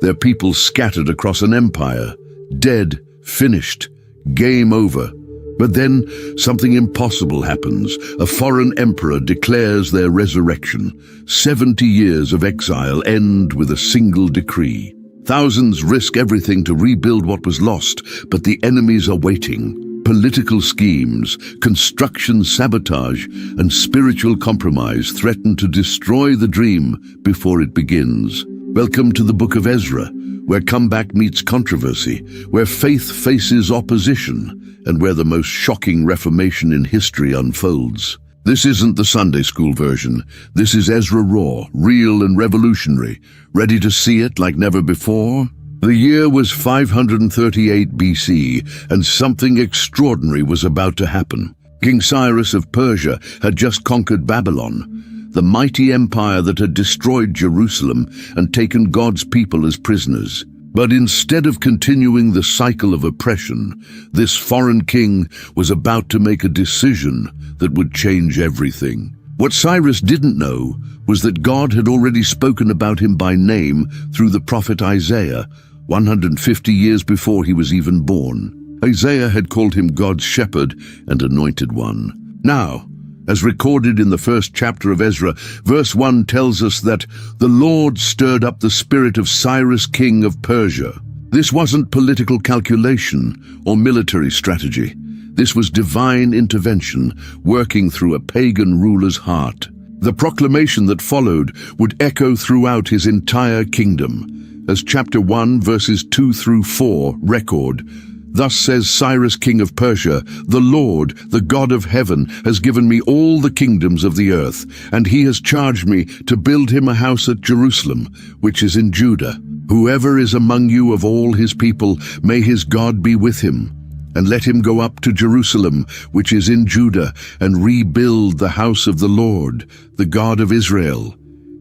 their people scattered across an empire, dead, finished, game over. But then something impossible happens. A foreign emperor declares their resurrection. 70 years of exile end with a single decree. Thousands risk everything to rebuild what was lost, but the enemies are waiting. Political schemes, construction sabotage, and spiritual compromise threaten to destroy the dream before it begins. Welcome to the book of Ezra, where comeback meets controversy, where faith faces opposition, and where the most shocking reformation in history unfolds. This isn't the Sunday school version. This is Ezra raw, real and revolutionary, ready to see it like never before. The year was 538 BC, and something extraordinary was about to happen. King Cyrus of Persia had just conquered Babylon, the mighty empire that had destroyed Jerusalem and taken God's people as prisoners. But instead of continuing the cycle of oppression, this foreign king was about to make a decision that would change everything. What Cyrus didn't know was that God had already spoken about him by name through the prophet Isaiah, 150 years before he was even born. Isaiah had called him God's shepherd and anointed one. Now, as recorded in the first chapter of Ezra, verse 1 tells us that the Lord stirred up the spirit of Cyrus, king of Persia. This wasn't political calculation or military strategy. This was divine intervention working through a pagan ruler's heart. The proclamation that followed would echo throughout his entire kingdom. As chapter 1, verses 2 through 4 record, "Thus says Cyrus, king of Persia, the Lord, the God of heaven, has given me all the kingdoms of the earth, and he has charged me to build him a house at Jerusalem, which is in Judah. Whoever is among you of all his people, may his God be with him. And let him go up to Jerusalem, which is in Judah, and rebuild the house of the Lord, the God of Israel.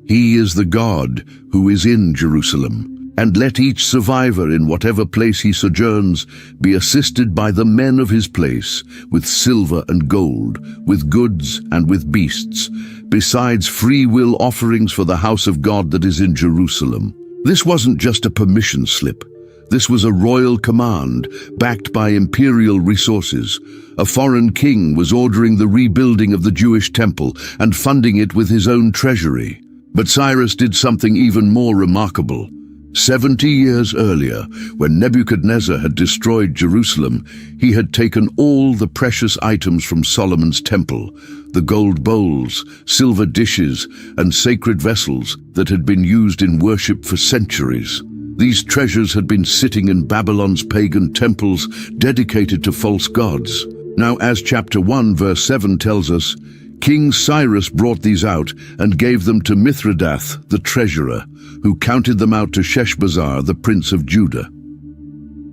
He is the God who is in Jerusalem. And let each survivor in whatever place he sojourns be assisted by the men of his place, with silver and gold, with goods and with beasts, besides free will offerings for the house of God that is in Jerusalem." This wasn't just a permission slip. This was a royal command, backed by imperial resources. A foreign king was ordering the rebuilding of the Jewish temple and funding it with his own treasury. But Cyrus did something even more remarkable. 70 years earlier, when Nebuchadnezzar had destroyed Jerusalem, he had taken all the precious items from Solomon's temple, the gold bowls, silver dishes, and sacred vessels that had been used in worship for centuries. These treasures had been sitting in Babylon's pagan temples dedicated to false gods. Now, as chapter 1, verse 7 tells us, King Cyrus brought these out and gave them to Mithridath, the treasurer, who counted them out to Sheshbazzar, the prince of Judah.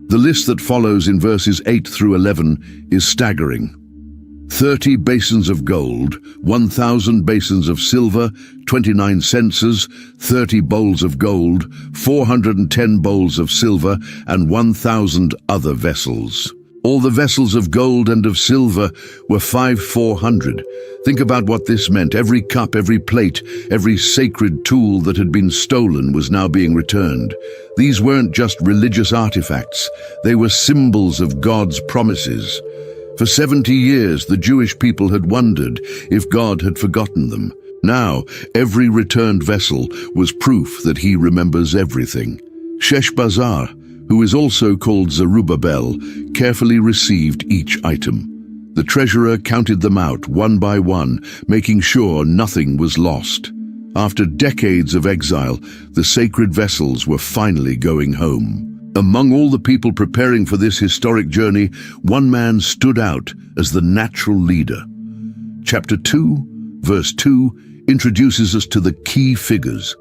The list that follows in verses 8 through 11 is staggering. 30 basins of gold, 1,000 basins of silver, 29 censers, 30 bowls of gold, 410 bowls of silver, and 1,000 other vessels. All the vessels of gold and of silver were 5,400. Think about what this meant. Every cup, every plate, every sacred tool that had been stolen was now being returned. These weren't just religious artifacts. They were symbols of God's promises. For 70 years, the Jewish people had wondered if God had forgotten them. Now, every returned vessel was proof that he remembers everything. Sheshbazzar, who is also called Zerubbabel, carefully received each item. The treasurer counted them out one by one, making sure nothing was lost. After decades of exile, the sacred vessels were finally going home. Among all the people preparing for this historic journey, one man stood out as the natural leader. Chapter 2, verse 2, introduces us to the key figures.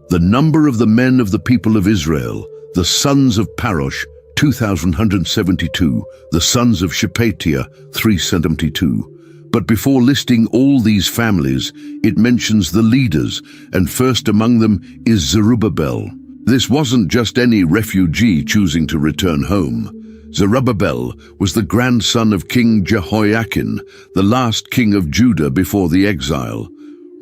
The number of the men of the people of Israel, the sons of Parosh, 2,172, the sons of Shephatiah, 372. But before listing all these families, it mentions the leaders, and first among them is Zerubbabel. This wasn't just any refugee choosing to return home. Zerubbabel was the grandson of King Jehoiakim, the last king of Judah before the exile.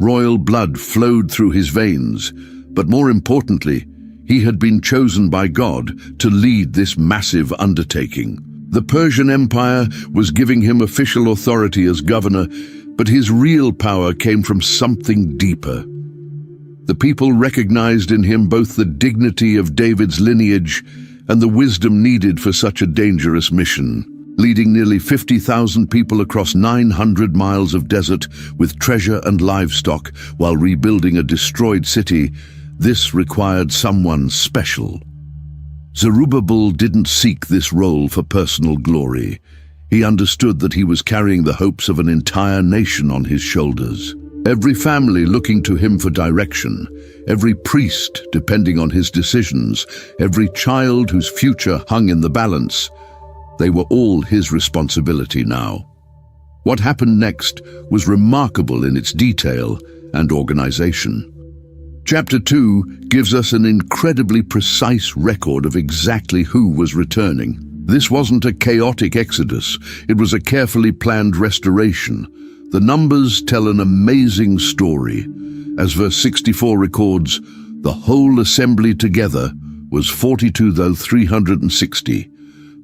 Royal blood flowed through his veins, but more importantly, He had been chosen by God to lead this massive undertaking. The Persian Empire was giving him official authority as governor, but his real power came from something deeper. The people recognized in him both the dignity of David's lineage and the wisdom needed for such a dangerous mission. Leading nearly 50,000 people across 900 miles of desert with treasure and livestock while rebuilding a destroyed city, this required someone special. Zerubbabel didn't seek this role for personal glory. He understood that he was carrying the hopes of an entire nation on his shoulders. Every family looking to him for direction, every priest depending on his decisions, every child whose future hung in the balance, they were all his responsibility now. What happened next was remarkable in its detail and organization. Chapter 2 gives us an incredibly precise record of exactly who was returning. This wasn't a chaotic exodus, it was a carefully planned restoration. The numbers tell an amazing story. As verse 64 records, the whole assembly together was 42,360.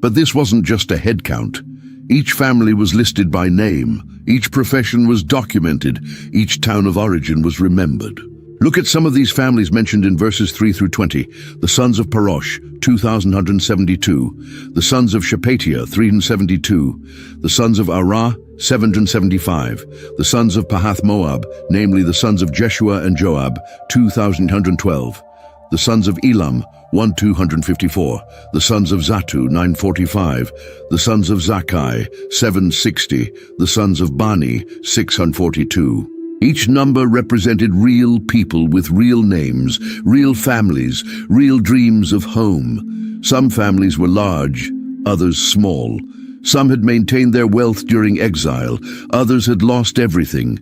But this wasn't just a head count. Each family was listed by name, each profession was documented, each town of origin was remembered. Look at some of these families mentioned in verses 3 through 20. The sons of Parosh, 2,172. The sons of Shephatiah, 372. The sons of Arah, 775. The sons of Pahath Moab, namely the sons of Jeshua and Joab, 2,112. The sons of Elam, 1,254. The sons of Zatu, 945. The sons of Zakkai, 760. The sons of Bani, 642. Each number represented real people with real names, real families, real dreams of home. Some families were large, others small. Some had maintained their wealth during exile, others had lost everything.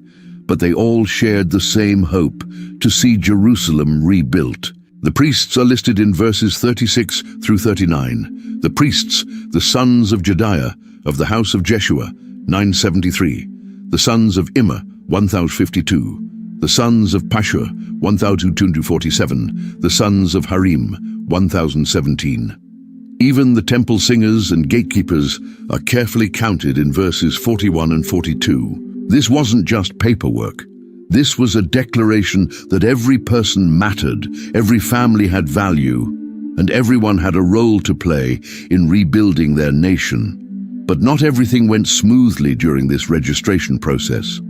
But they all shared the same hope, to see Jerusalem rebuilt. The priests are listed in verses 36 through 39. The priests, the sons of Jediah, of the house of Jeshua, 973. The sons of Immer, 1,052. The sons of Pashur, 1,247. The sons of Harim, 1,017. Even the temple singers and gatekeepers are carefully counted in verses 41 and 42. This wasn't just paperwork. This was a declaration that every person mattered, every family had value, and everyone had a role to play in rebuilding their nation. But not everything went smoothly during this registration process.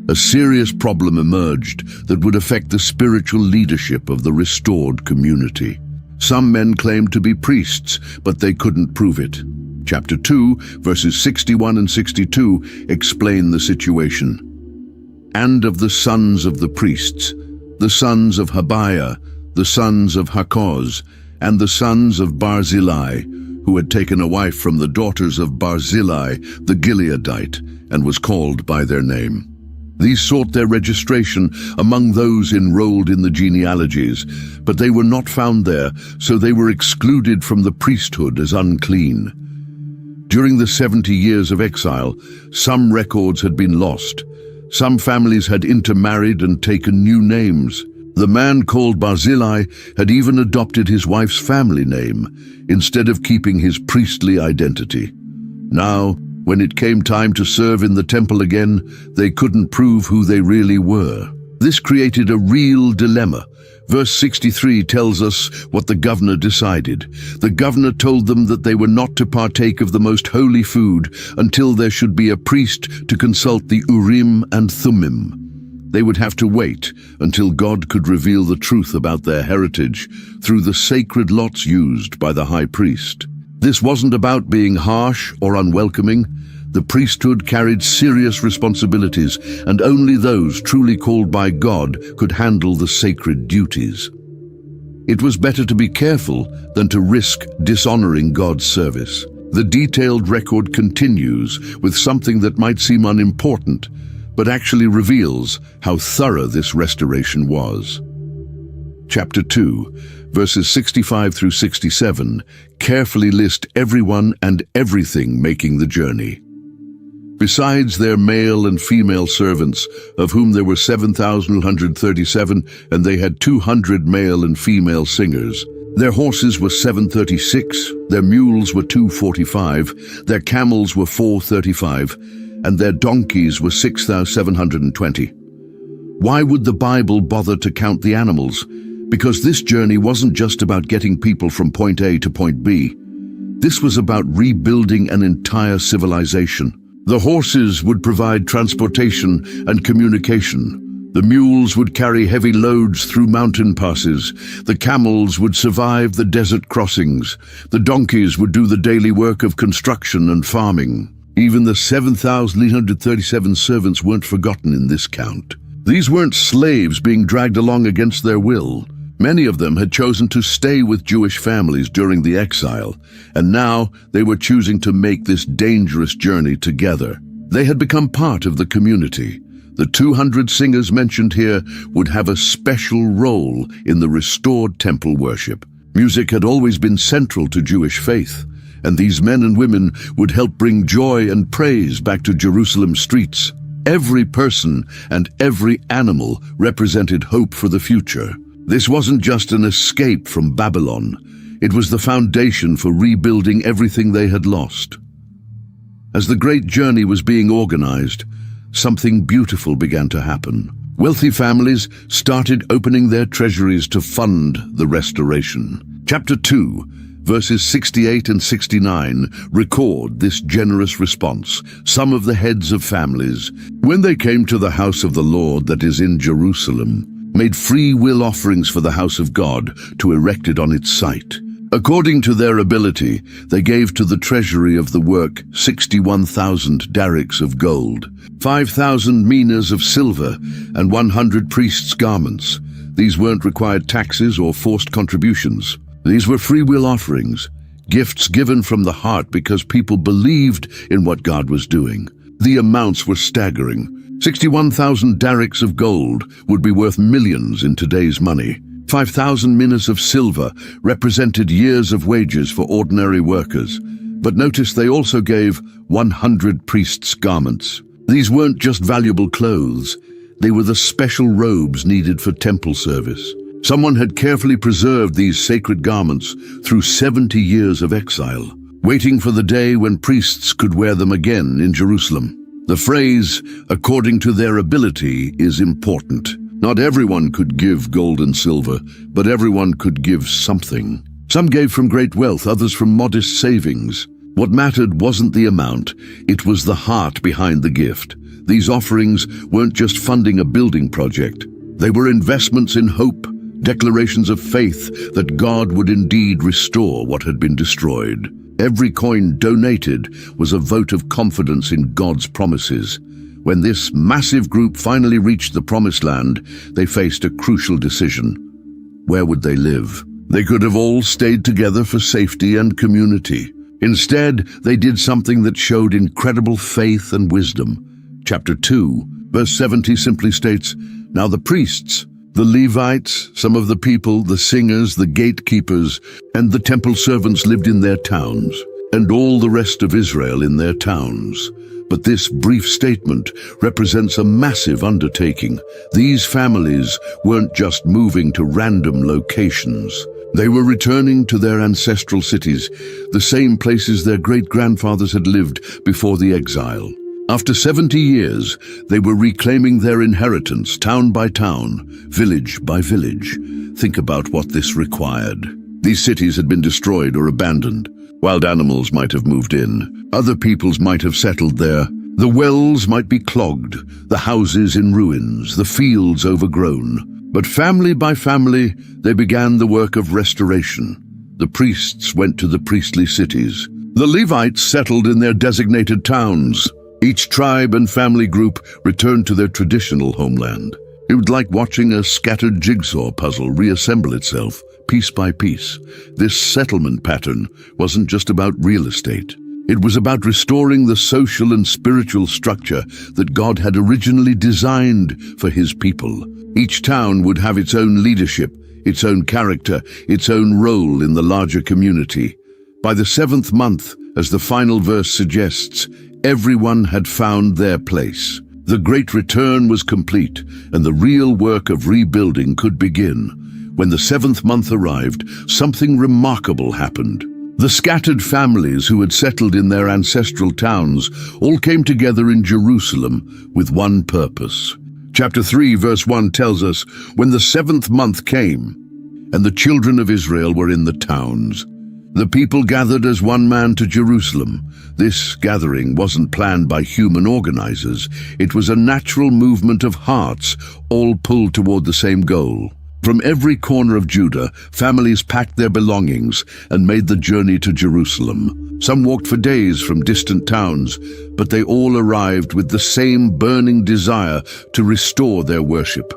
A serious problem emerged that would affect the spiritual leadership of the restored community. Some men claimed to be priests, but they couldn't prove it. Chapter 2, verses 61 and 62 explain the situation. And of the sons of the priests, the sons of Habiah, the sons of Hakkoz, and the sons of Barzillai, who had taken a wife from the daughters of Barzillai, the Gileadite, and was called by their name. These sought their registration among those enrolled in the genealogies, but they were not found there, so they were excluded from the priesthood as unclean. During the 70 years of exile, some records had been lost. Some families had intermarried and taken new names. The man called Barzillai had even adopted his wife's family name, instead of keeping his priestly identity. Now, when it came time to serve in the temple again, they couldn't prove who they really were. This created a real dilemma. Verse 63 tells us what the governor decided. The governor told them that they were not to partake of the most holy food until there should be a priest to consult the Urim and Thummim. They would have to wait until God could reveal the truth about their heritage through the sacred lots used by the high priest. This wasn't about being harsh or unwelcoming. The priesthood carried serious responsibilities, and only those truly called by God could handle the sacred duties. It was better to be careful than to risk dishonoring God's service. The detailed record continues with something that might seem unimportant, but actually reveals how thorough this restoration was. Chapter 2, verses 65 through 67, carefully list everyone and everything making the journey. Besides their male and female servants, of whom there were 7,137, and they had 200 male and female singers, Their horses were 736, their mules were 245, their camels were 435, and their donkeys were 6,720. Why would the Bible bother to count the animals? Because this journey wasn't just about getting people from point A to point B. This was about rebuilding an entire civilization. The horses would provide transportation and communication. The mules would carry heavy loads through mountain passes. The camels would survive the desert crossings. The donkeys would do the daily work of construction and farming. Even the 7,837 servants weren't forgotten in this count. These weren't slaves being dragged along against their will. Many of them had chosen to stay with Jewish families during the exile, and now they were choosing to make this dangerous journey together. They had become part of the community. The 200 singers mentioned here would have a special role in the restored temple worship. Music had always been central to Jewish faith, and these men and women would help bring joy and praise back to Jerusalem's streets. Every person and every animal represented hope for the future. This wasn't just an escape from Babylon. It was the foundation for rebuilding everything they had lost. As the great journey was being organized, something beautiful began to happen. Wealthy families started opening their treasuries to fund the restoration. Chapter 2, verses 68 and 69 record this generous response. Some of the heads of families, when they came to the house of the Lord that is in Jerusalem, made free will offerings for the house of God to erect it on its site. According to their ability, they gave to the treasury of the work 61,000 darics of gold, 5,000 minas of silver, and 100 priests' garments. These weren't required taxes or forced contributions. These were free will offerings, gifts given from the heart because people believed in what God was doing. The amounts were staggering. 61,000 darics of gold would be worth millions in today's money. 5,000 minas of silver represented years of wages for ordinary workers. But notice they also gave 100 priests' garments. These weren't just valuable clothes. They were the special robes needed for temple service. Someone had carefully preserved these sacred garments through 70 years of exile, waiting for the day when priests could wear them again in Jerusalem. The phrase, according to their ability, is important. Not everyone could give gold and silver, but everyone could give something. Some gave from great wealth, others from modest savings. What mattered wasn't the amount, it was the heart behind the gift. These offerings weren't just funding a building project. They were investments in hope, declarations of faith that God would indeed restore what had been destroyed. Every coin donated was a vote of confidence in God's promises. When this massive group finally reached the Promised Land, they faced a crucial decision. Where would they live? They could have all stayed together for safety and community. Instead, they did something that showed incredible faith and wisdom. Chapter 2, verse 70 simply states, "Now the priests, the Levites, some of the people, the singers, the gatekeepers, and the temple servants lived in their towns, and all the rest of Israel in their towns." But this brief statement represents a massive undertaking. These families weren't just moving to random locations. They were returning to their ancestral cities, the same places their great-grandfathers had lived before the exile. After 70 years, they were reclaiming their inheritance, town by town, village by village. Think about what this required. These cities had been destroyed or abandoned. Wild animals might have moved in. Other peoples might have settled there. The wells might be clogged, the houses in ruins, the fields overgrown. But family by family, they began the work of restoration. The priests went to the priestly cities. The Levites settled in their designated towns. Each tribe and family group returned to their traditional homeland. It was like watching a scattered jigsaw puzzle reassemble itself, piece by piece. This settlement pattern wasn't just about real estate. It was about restoring the social and spiritual structure that God had originally designed for His people. Each town would have its own leadership, its own character, its own role in the larger community. By the 7th month, as the final verse suggests, everyone had found their place. The great return was complete, and the real work of rebuilding could begin. When the seventh month arrived, something remarkable happened. The scattered families who had settled in their ancestral towns all came together in Jerusalem with one purpose. Chapter 3, verse 1 tells us, when the seventh month came, and the children of Israel were in the towns, the people gathered as one man to Jerusalem. This gathering wasn't planned by human organizers. It was a natural movement of hearts, all pulled toward the same goal. From every corner of Judah, families packed their belongings and made the journey to Jerusalem. Some walked for days from distant towns, but they all arrived with the same burning desire to restore their worship.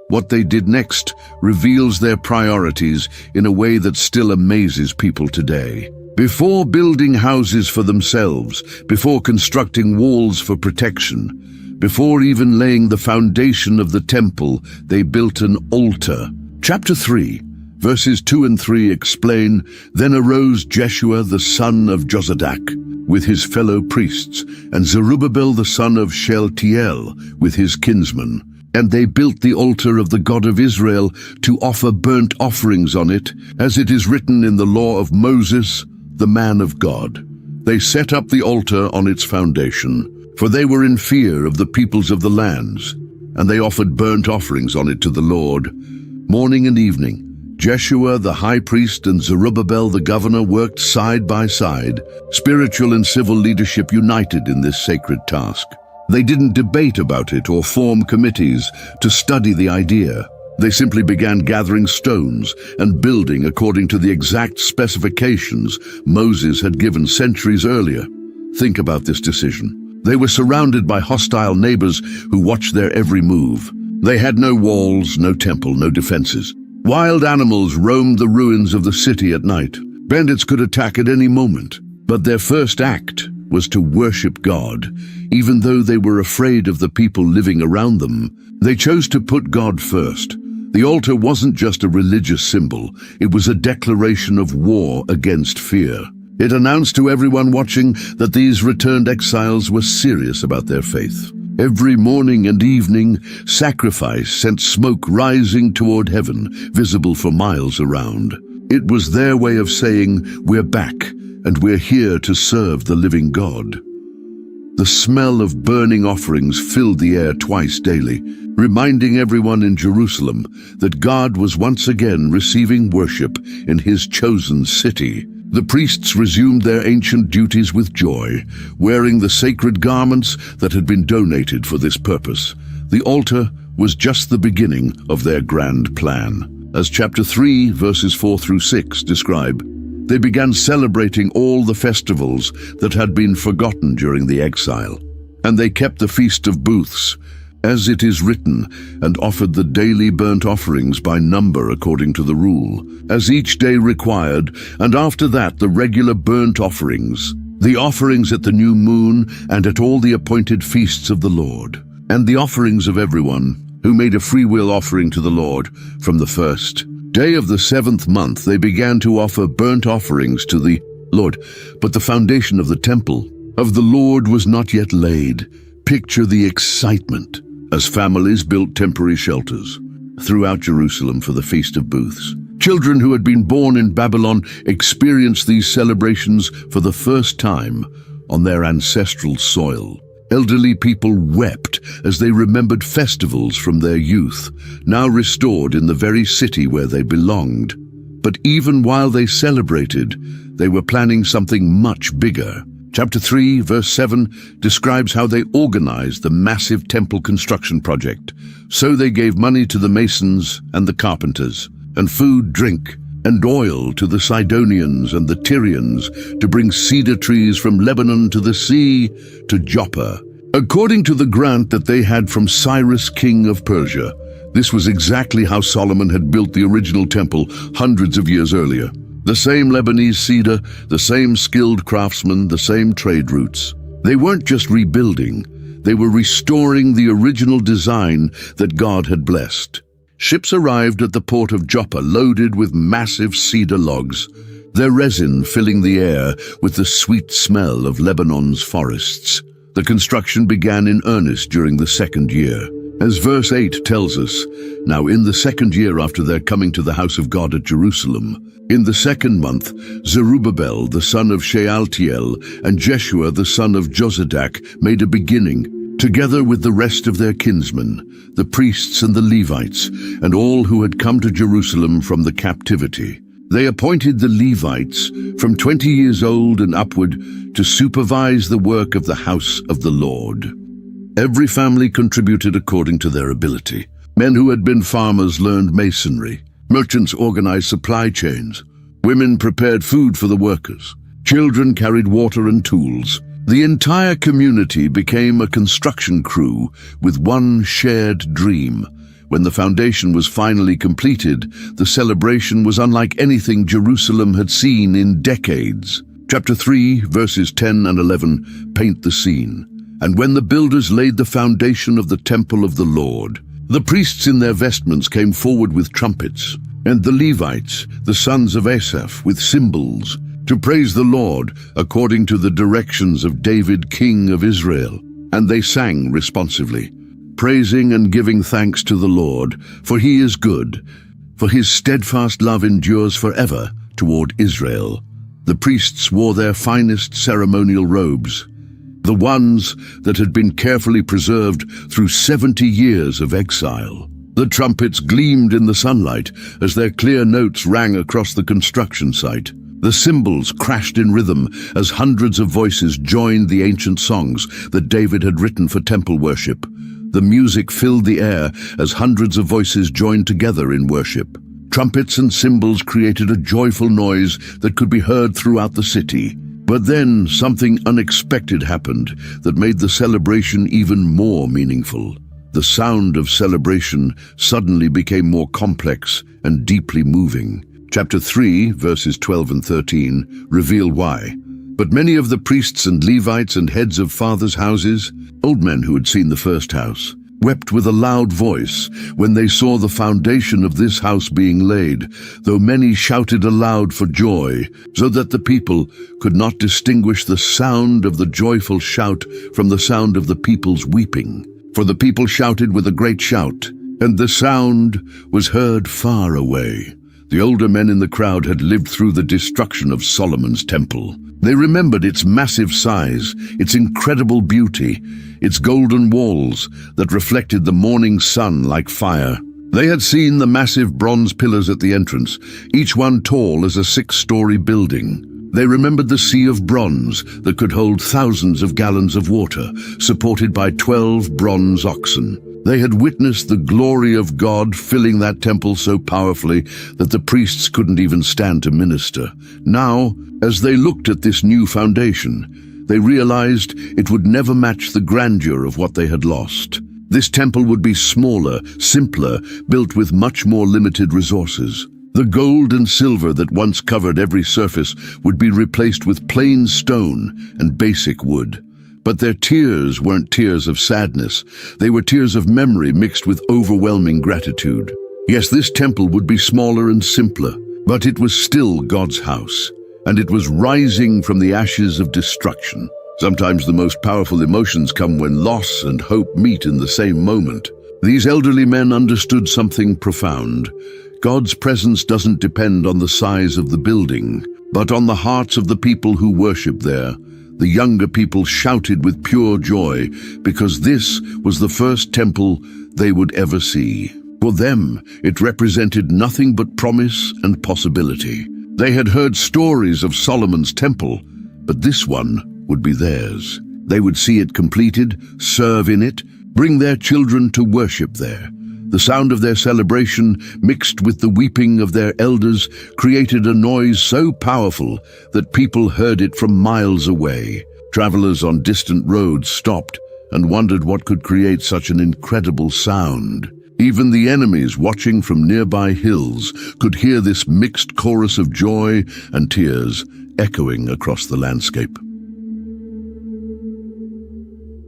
What they did next reveals their priorities in a way that still amazes people today. Before building houses for themselves, before constructing walls for protection, before even laying the foundation of the temple, they built an altar. Chapter 3, verses 2 and 3 explain, Then arose Jeshua the son of Jozadak with his fellow priests, and Zerubbabel the son of Shealtiel with his kinsmen. And they built the altar of the God of Israel to offer burnt offerings on it, as it is written in the law of Moses, the man of God. They set up the altar on its foundation, for they were in fear of the peoples of the lands, and they offered burnt offerings on it to the Lord. Morning and evening, Jeshua the high priest and Zerubbabel the governor worked side by side. Spiritual and civil leadership united in this sacred task. They didn't debate about it or form committees to study the idea. They simply began gathering stones and building according to the exact specifications Moses had given centuries earlier. Think about this decision. They were surrounded by hostile neighbors who watched their every move. They had no walls, no temple, no defenses. Wild animals roamed the ruins of the city at night. Bandits could attack at any moment. But their first act was to worship God. Even though they were afraid of the people living around them, they chose to put God first. The altar wasn't just a religious symbol, it was a declaration of war against fear. It announced to everyone watching that these returned exiles were serious about their faith. Every morning and evening, sacrifice sent smoke rising toward heaven, visible for miles around. It was their way of saying, we're back, and we're here to serve the living God. The smell of burning offerings filled the air twice daily, reminding everyone in Jerusalem that God was once again receiving worship in his chosen city. The priests resumed their ancient duties with joy, wearing the sacred garments that had been donated for this purpose. The altar was just the beginning of their grand plan. As chapter 3, verses 4 through 6 describe, they began celebrating all the festivals that had been forgotten during the exile. And they kept the Feast of Booths, as it is written, and offered the daily burnt offerings by number according to the rule, as each day required, and after that the regular burnt offerings, the offerings at the new moon and at all the appointed feasts of the Lord, and the offerings of everyone who made a freewill offering to the Lord from the first day of the seventh month. They began to offer burnt offerings to the Lord, but the foundation of the temple of the Lord was not yet laid. Picture the excitement as families built temporary shelters throughout Jerusalem for the Feast of Booths. Children who had been born in Babylon experienced these celebrations for the first time on their ancestral soil. Elderly people wept as they remembered festivals from their youth, now restored in the very city where they belonged. But even while they celebrated, they were planning something much bigger. Chapter 3, verse 7 describes how they organized the massive temple construction project. So they gave money to the masons and the carpenters, and food, drink, and oil to the Sidonians and the Tyrians to bring cedar trees from Lebanon to the sea to Joppa. According to the grant that they had from Cyrus, king of Persia, this was exactly how Solomon had built the original temple hundreds of years earlier. The same Lebanese cedar, the same skilled craftsmen, the same trade routes. They weren't just rebuilding, they were restoring the original design that God had blessed. Ships arrived at the port of Joppa loaded with massive cedar logs, their resin filling the air with the sweet smell of Lebanon's forests. The construction began in earnest during the second year. As verse 8 tells us, now in the 2nd year after their coming to the house of God at Jerusalem, in the 2nd month, Zerubbabel the son of Shealtiel and Jeshua the son of Jozadak made a beginning, together with the rest of their kinsmen, the priests and the Levites, and all who had come to Jerusalem from the captivity. They appointed the Levites from 20 years old and upward to supervise the work of the house of the Lord. Every family contributed according to their ability. Men who had been farmers learned masonry. Merchants organized supply chains. Women prepared food for the workers. Children carried water and tools. The entire community became a construction crew with one shared dream. When the foundation was finally completed, the celebration was unlike anything Jerusalem had seen in decades. Chapter 3, verses 10 and 11 paint the scene. And when the builders laid the foundation of the temple of the Lord, the priests in their vestments came forward with trumpets, and the Levites, the sons of Asaph, with cymbals, to praise the Lord according to the directions of David, king of Israel. And they sang responsively, praising and giving thanks to the Lord, for he is good, for his steadfast love endures forever toward Israel. The priests wore their finest ceremonial robes, the ones that had been carefully preserved through 70 years of exile. The trumpets gleamed in the sunlight as their clear notes rang across the construction site. The cymbals crashed in rhythm as hundreds of voices joined the ancient songs that David had written for temple worship. The music filled the air as hundreds of voices joined together in worship. Trumpets and cymbals created a joyful noise that could be heard throughout the city. But then something unexpected happened that made the celebration even more meaningful. The sound of celebration suddenly became more complex and deeply moving. Chapter 3, verses 12 and 13, reveal why. But many of the priests and Levites and heads of fathers' houses, old men who had seen the first house, wept with a loud voice when they saw the foundation of this house being laid, though many shouted aloud for joy, so that the people could not distinguish the sound of the joyful shout from the sound of the people's weeping. For the people shouted with a great shout, and the sound was heard far away. The older men in the crowd had lived through the destruction of Solomon's temple. They remembered its massive size, its incredible beauty, its golden walls that reflected the morning sun like fire. They had seen the massive bronze pillars at the entrance, each one tall as a 6-story building. They remembered the sea of bronze that could hold thousands of gallons of water, supported by 12 bronze oxen. They had witnessed the glory of God filling that temple so powerfully that the priests couldn't even stand to minister. Now, as they looked at this new foundation, they realized it would never match the grandeur of what they had lost. This temple would be smaller, simpler, built with much more limited resources. The gold and silver that once covered every surface would be replaced with plain stone and basic wood. But their tears weren't tears of sadness. They were tears of memory mixed with overwhelming gratitude. Yes, this temple would be smaller and simpler, but it was still God's house, and it was rising from the ashes of destruction. Sometimes the most powerful emotions come when loss and hope meet in the same moment. These elderly men understood something profound. God's presence doesn't depend on the size of the building, but on the hearts of the people who worship there. The younger people shouted with pure joy because this was the first temple they would ever see. For them, it represented nothing but promise and possibility. They had heard stories of Solomon's temple, but this one would be theirs. They would see it completed, serve in it, bring their children to worship there. The sound of their celebration, mixed with the weeping of their elders, created a noise so powerful that people heard it from miles away. Travelers on distant roads stopped and wondered what could create such an incredible sound. Even the enemies watching from nearby hills could hear this mixed chorus of joy and tears echoing across the landscape.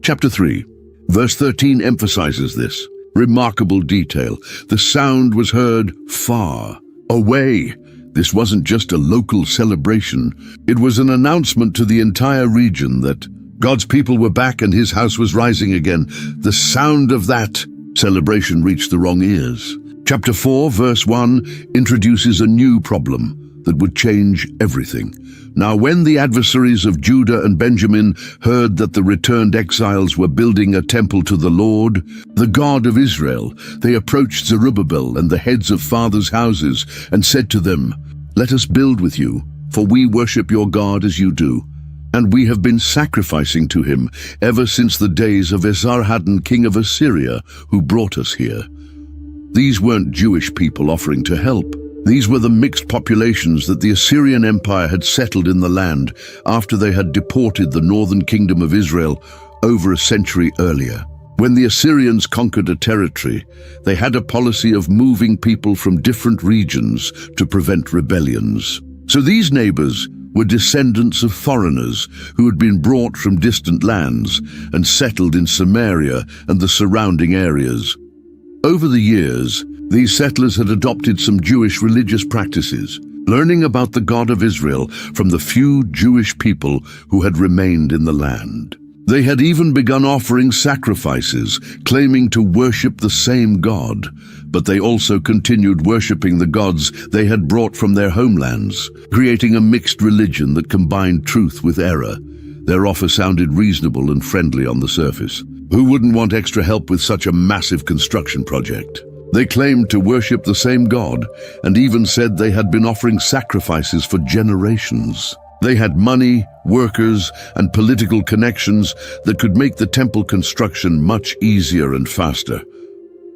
Chapter 3, verse 13 emphasizes this. Remarkable detail. The sound was heard far away. This wasn't just a local celebration. It was an announcement to the entire region that God's people were back and his house was rising again. The sound of that Celebration reached the wrong ears. Chapter 4, verse 1 introduces a new problem that would change everything. Now when the adversaries of Judah and Benjamin heard that the returned exiles were building a temple to the Lord, the God of Israel, they approached Zerubbabel and the heads of fathers' houses and said to them, "Let us build with you, for we worship your God as you do. And we have been sacrificing to him ever since the days of Esarhaddon, king of Assyria, who brought us here." These weren't Jewish people offering to help. These were the mixed populations that the Assyrian Empire had settled in the land after they had deported the northern kingdom of Israel over a century earlier. When the Assyrians conquered a territory, they had a policy of moving people from different regions to prevent rebellions. So these neighbors were descendants of foreigners who had been brought from distant lands and settled in Samaria and the surrounding areas. Over the years, these settlers had adopted some Jewish religious practices, learning about the God of Israel from the few Jewish people who had remained in the land. They had even begun offering sacrifices, claiming to worship the same God, but they also continued worshiping the gods they had brought from their homelands, creating a mixed religion that combined truth with error. Their offer sounded reasonable and friendly on the surface. Who wouldn't want extra help with such a massive construction project? They claimed to worship the same God and even said they had been offering sacrifices for generations. They had money, workers, and political connections that could make the temple construction much easier and faster.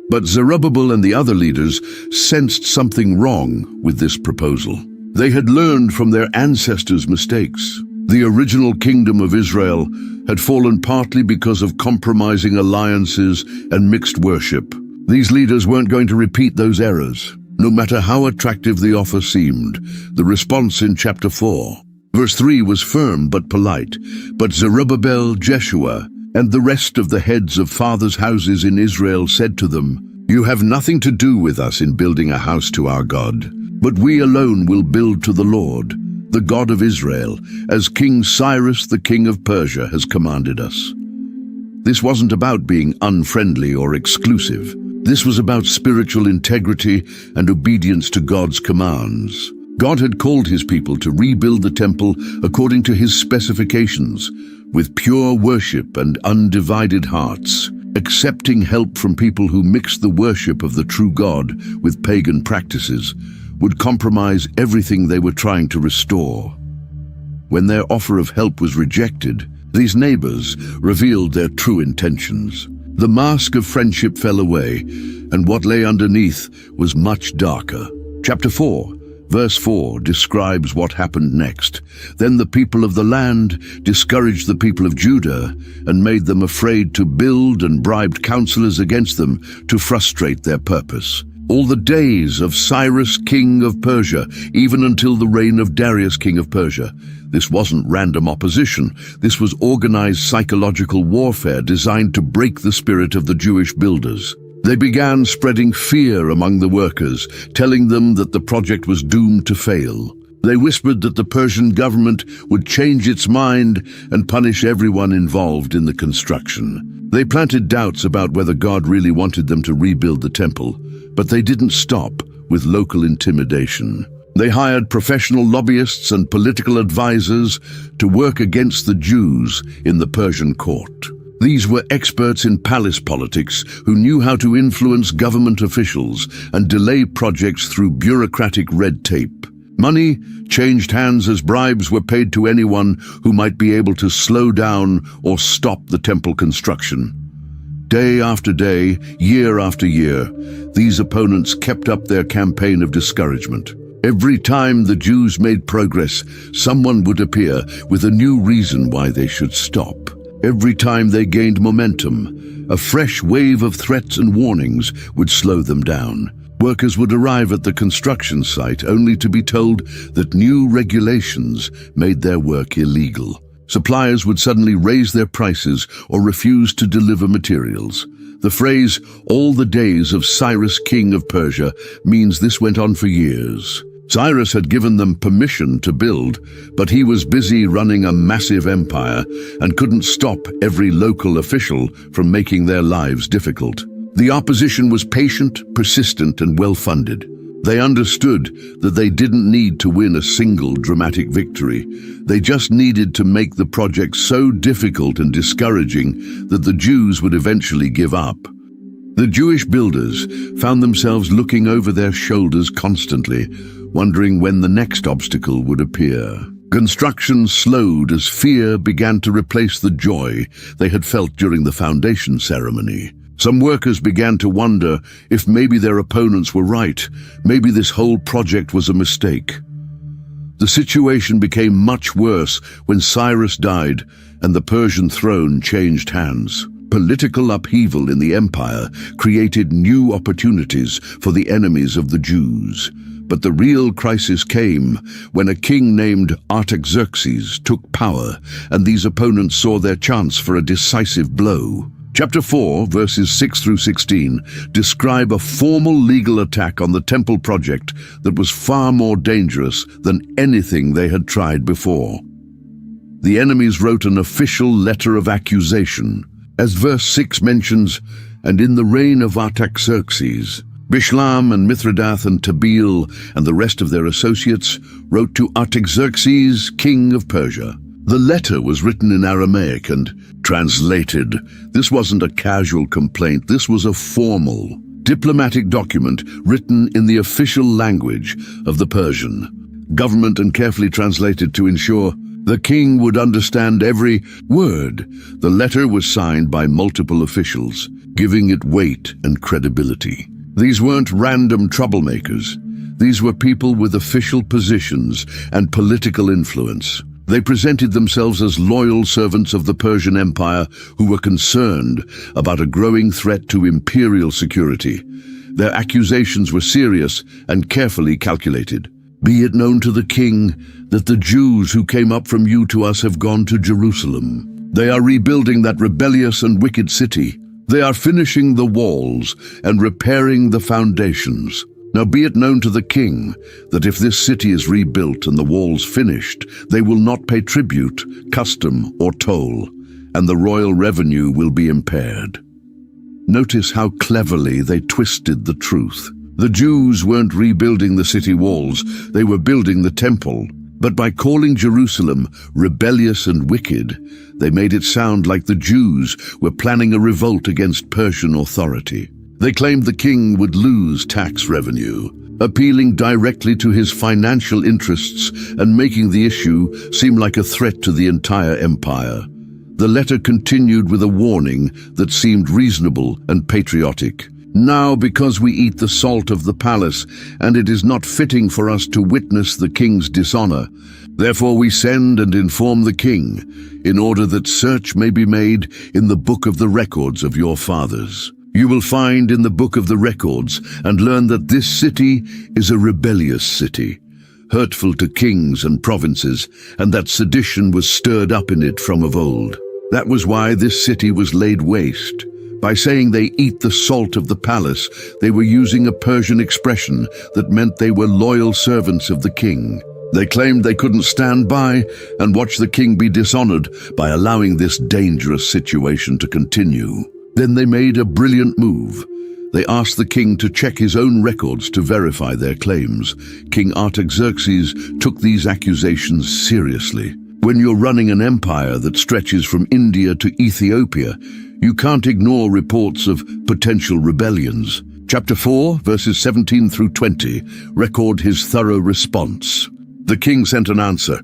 But Zerubbabel and the other leaders sensed something wrong with this proposal. They had learned from their ancestors' mistakes. The original kingdom of Israel had fallen partly because of compromising alliances and mixed worship. These leaders weren't going to repeat those errors. No matter how attractive the offer seemed, the response in chapter 4, verse 3 was firm but polite. But Zerubbabel, Jeshua, and the rest of the heads of fathers' houses in Israel said to them, "You have nothing to do with us in building a house to our God, but we alone will build to the Lord, the God of Israel, as King Cyrus, the king of Persia, has commanded us." This wasn't about being unfriendly or exclusive. This was about spiritual integrity and obedience to God's commands. God had called his people to rebuild the temple according to his specifications, with pure worship and undivided hearts. Accepting help from people who mixed the worship of the true God with pagan practices would compromise everything they were trying to restore. When their offer of help was rejected, these neighbors revealed their true intentions. The mask of friendship fell away, and what lay underneath was much darker. Chapter 4, verse 4 describes what happened next. Then the people of the land discouraged the people of Judah and made them afraid to build and bribed counselors against them to frustrate their purpose. All the days of Cyrus, king of Persia, even until the reign of Darius, king of Persia. This wasn't random opposition. This was organized psychological warfare designed to break the spirit of the Jewish builders. They began spreading fear among the workers, telling them that the project was doomed to fail. They whispered that the Persian government would change its mind and punish everyone involved in the construction. They planted doubts about whether God really wanted them to rebuild the temple, but they didn't stop with local intimidation. They hired professional lobbyists and political advisors to work against the Jews in the Persian court. These were experts in palace politics who knew how to influence government officials and delay projects through bureaucratic red tape. Money changed hands as bribes were paid to anyone who might be able to slow down or stop the temple construction. Day after day, year after year, these opponents kept up their campaign of discouragement. Every time the Jews made progress, someone would appear with a new reason why they should stop. Every time they gained momentum, a fresh wave of threats and warnings would slow them down. Workers would arrive at the construction site only to be told that new regulations made their work illegal. Suppliers would suddenly raise their prices or refuse to deliver materials. The phrase, "all the days of Cyrus, king of Persia," means this went on for years. Cyrus had given them permission to build, but he was busy running a massive empire and couldn't stop every local official from making their lives difficult. The opposition was patient, persistent, and well-funded. They understood that they didn't need to win a single dramatic victory. They just needed to make the project so difficult and discouraging that the Jews would eventually give up. The Jewish builders found themselves looking over their shoulders constantly, wondering when the next obstacle would appear. Construction slowed as fear began to replace the joy they had felt during the foundation ceremony. Some workers began to wonder if maybe their opponents were right, maybe this whole project was a mistake. The situation became much worse when Cyrus died and the Persian throne changed hands. Political upheaval in the empire created new opportunities for the enemies of the Jews. But the real crisis came when a king named Artaxerxes took power, and these opponents saw their chance for a decisive blow. Chapter 4, verses 6 through 16, describe a formal legal attack on the temple project that was far more dangerous than anything they had tried before. The enemies wrote an official letter of accusation. As verse 6 mentions, and in the reign of Artaxerxes, Bishlam and Mithridath and Tabeel and the rest of their associates wrote to Artaxerxes, king of Persia. The letter was written in Aramaic and translated. This wasn't a casual complaint, this was a formal, diplomatic document written in the official language of the Persian government and carefully translated to ensure the king would understand every word. The letter was signed by multiple officials, giving it weight and credibility. These weren't random troublemakers. These were people with official positions and political influence. They presented themselves as loyal servants of the Persian Empire who were concerned about a growing threat to imperial security. Their accusations were serious and carefully calculated. Be it known to the king that the Jews who came up from you to us have gone to Jerusalem. They are rebuilding that rebellious and wicked city. They are finishing the walls and repairing the foundations. Now be it known to the king that if this city is rebuilt and the walls finished, they will not pay tribute, custom, or toll, and the royal revenue will be impaired. Notice how cleverly they twisted the truth. The Jews weren't rebuilding the city walls, they were building the temple. But by calling Jerusalem rebellious and wicked, they made it sound like the Jews were planning a revolt against Persian authority. They claimed the king would lose tax revenue, appealing directly to his financial interests and making the issue seem like a threat to the entire empire. The letter continued with a warning that seemed reasonable and patriotic. Now, because we eat the salt of the palace, and it is not fitting for us to witness the king's dishonor, therefore we send and inform the king, in order that search may be made in the book of the records of your fathers. You will find in the book of the records and learn that this city is a rebellious city, hurtful to kings and provinces, and that sedition was stirred up in it from of old. That was why this city was laid waste. By saying they eat the salt of the palace, they were using a Persian expression that meant they were loyal servants of the king. They claimed they couldn't stand by and watch the king be dishonored by allowing this dangerous situation to continue. Then they made a brilliant move. They asked the king to check his own records to verify their claims. King Artaxerxes took these accusations seriously. When you're running an empire that stretches from India to Ethiopia, you can't ignore reports of potential rebellions. Chapter 4, verses 17 through 20, record his thorough response. The king sent an answer.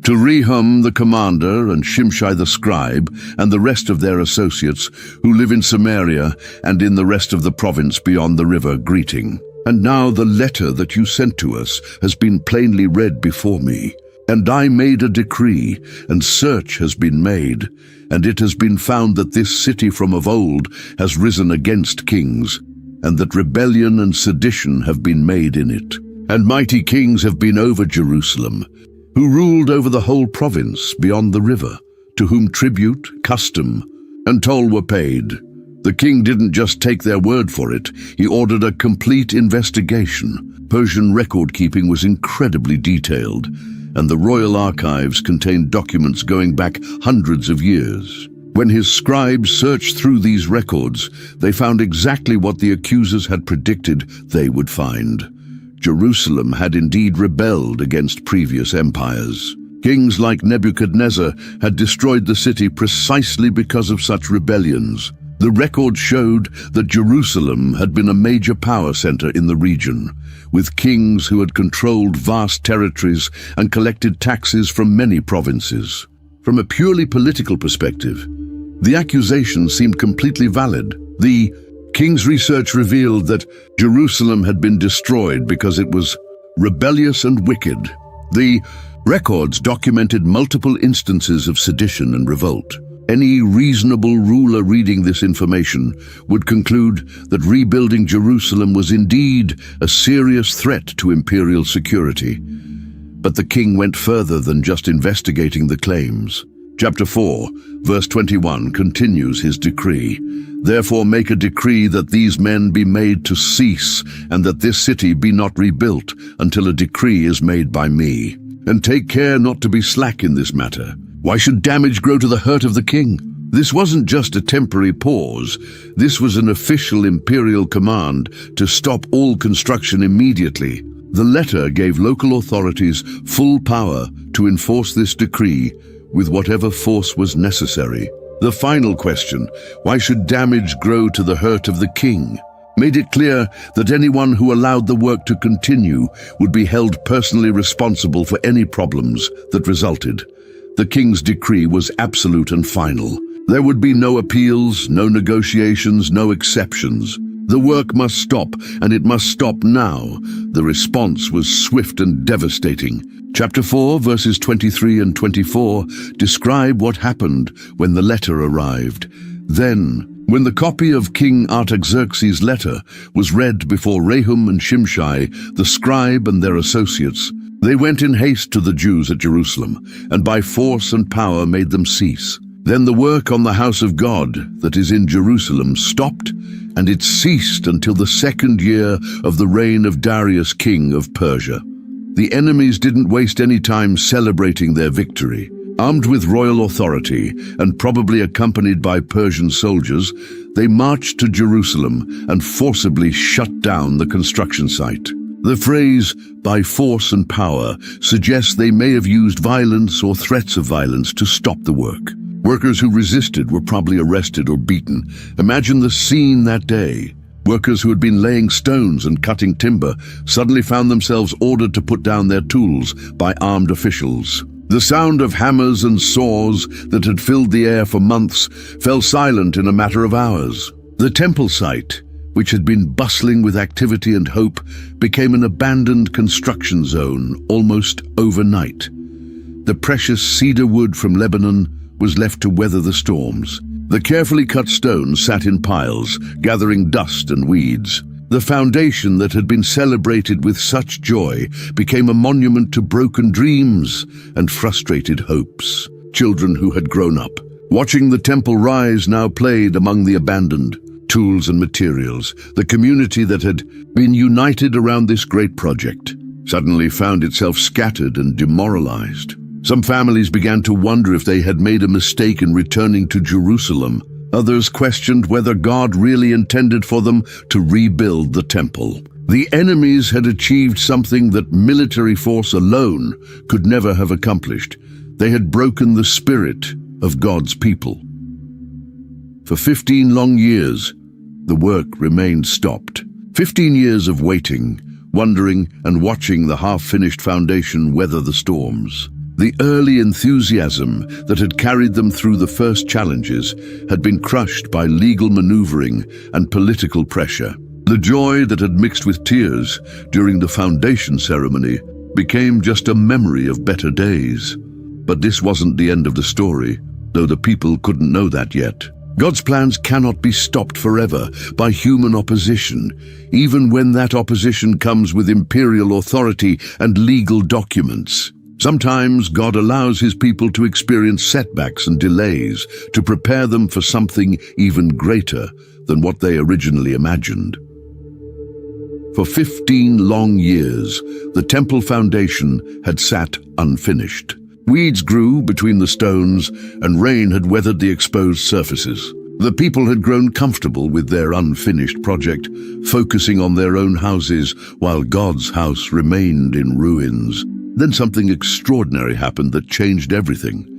To Rehum the commander and Shimshai the scribe and the rest of their associates who live in Samaria and in the rest of the province beyond the river, greeting. And now the letter that you sent to us has been plainly read before me. And I made a decree, and search has been made, and it has been found that this city from of old has risen against kings, and that rebellion and sedition have been made in it. And mighty kings have been over Jerusalem, who ruled over the whole province beyond the river, to whom tribute, custom, and toll were paid. The king didn't just take their word for it, he ordered a complete investigation. Persian record-keeping was incredibly detailed, and the royal archives contained documents going back hundreds of years. When his scribes searched through these records, they found exactly what the accusers had predicted they would find. Jerusalem had indeed rebelled against previous empires. Kings like Nebuchadnezzar had destroyed the city precisely because of such rebellions. The record showed that Jerusalem had been a major power center in the region, with kings who had controlled vast territories and collected taxes from many provinces. From a purely political perspective, the accusation seemed completely valid. The king's research revealed that Jerusalem had been destroyed because it was rebellious and wicked. The records documented multiple instances of sedition and revolt. Any reasonable ruler reading this information would conclude that rebuilding Jerusalem was indeed a serious threat to imperial security. But the king went further than just investigating the claims. Chapter 4, verse 21 continues his decree. Therefore make a decree that these men be made to cease, and that this city be not rebuilt until a decree is made by me. And take care not to be slack in this matter. Why should damage grow to the hurt of the king? This wasn't just a temporary pause. This was an official imperial command to stop all construction immediately. The letter gave local authorities full power to enforce this decree with whatever force was necessary. The final question, why should damage grow to the hurt of the king, made it clear that anyone who allowed the work to continue would be held personally responsible for any problems that resulted. The king's decree was absolute and final. There would be no appeals, no negotiations, no exceptions. The work must stop, and it must stop now. The response was swift and devastating. Chapter 4, verses 23 and 24 describe what happened when the letter arrived. Then, when the copy of King Artaxerxes' letter was read before Rehum and Shimshai, the scribe and their associates, they went in haste to the Jews at Jerusalem, and by force and power made them cease. Then the work on the house of God that is in Jerusalem stopped, and it ceased until the 2nd year of the reign of Darius, king of Persia. The enemies didn't waste any time celebrating their victory. Armed with royal authority and probably accompanied by Persian soldiers, they marched to Jerusalem and forcibly shut down the construction site. The phrase, by force and power, suggests they may have used violence or threats of violence to stop the work. Workers who resisted were probably arrested or beaten. Imagine the scene that day. Workers who had been laying stones and cutting timber suddenly found themselves ordered to put down their tools by armed officials. The sound of hammers and saws that had filled the air for months fell silent in a matter of hours. The temple site, which had been bustling with activity and hope, became an abandoned construction zone almost overnight. The precious cedar wood from Lebanon was left to weather the storms. The carefully cut stones sat in piles, gathering dust and weeds. The foundation that had been celebrated with such joy became a monument to broken dreams and frustrated hopes. Children who had grown up, watching the temple rise, now played among the abandoned tools and materials. The community that had been united around this great project suddenly found itself scattered and demoralized. Some families began to wonder if they had made a mistake in returning to Jerusalem. Others questioned whether God really intended for them to rebuild the temple. The enemies had achieved something that military force alone could never have accomplished. They had broken the spirit of God's people. For 15 long years, the work remained stopped. 15 years of waiting, wondering, and watching the half-finished foundation weather the storms. The early enthusiasm that had carried them through the first challenges had been crushed by legal maneuvering and political pressure. The joy that had mixed with tears during the foundation ceremony became just a memory of better days. But this wasn't the end of the story, though the people couldn't know that yet. God's plans cannot be stopped forever by human opposition, even when that opposition comes with imperial authority and legal documents. Sometimes God allows his people to experience setbacks and delays to prepare them for something even greater than what they originally imagined. For 15 long years, the temple foundation had sat unfinished. Weeds grew between the stones, and rain had weathered the exposed surfaces. The people had grown comfortable with their unfinished project, focusing on their own houses while God's house remained in ruins. Then something extraordinary happened that changed everything.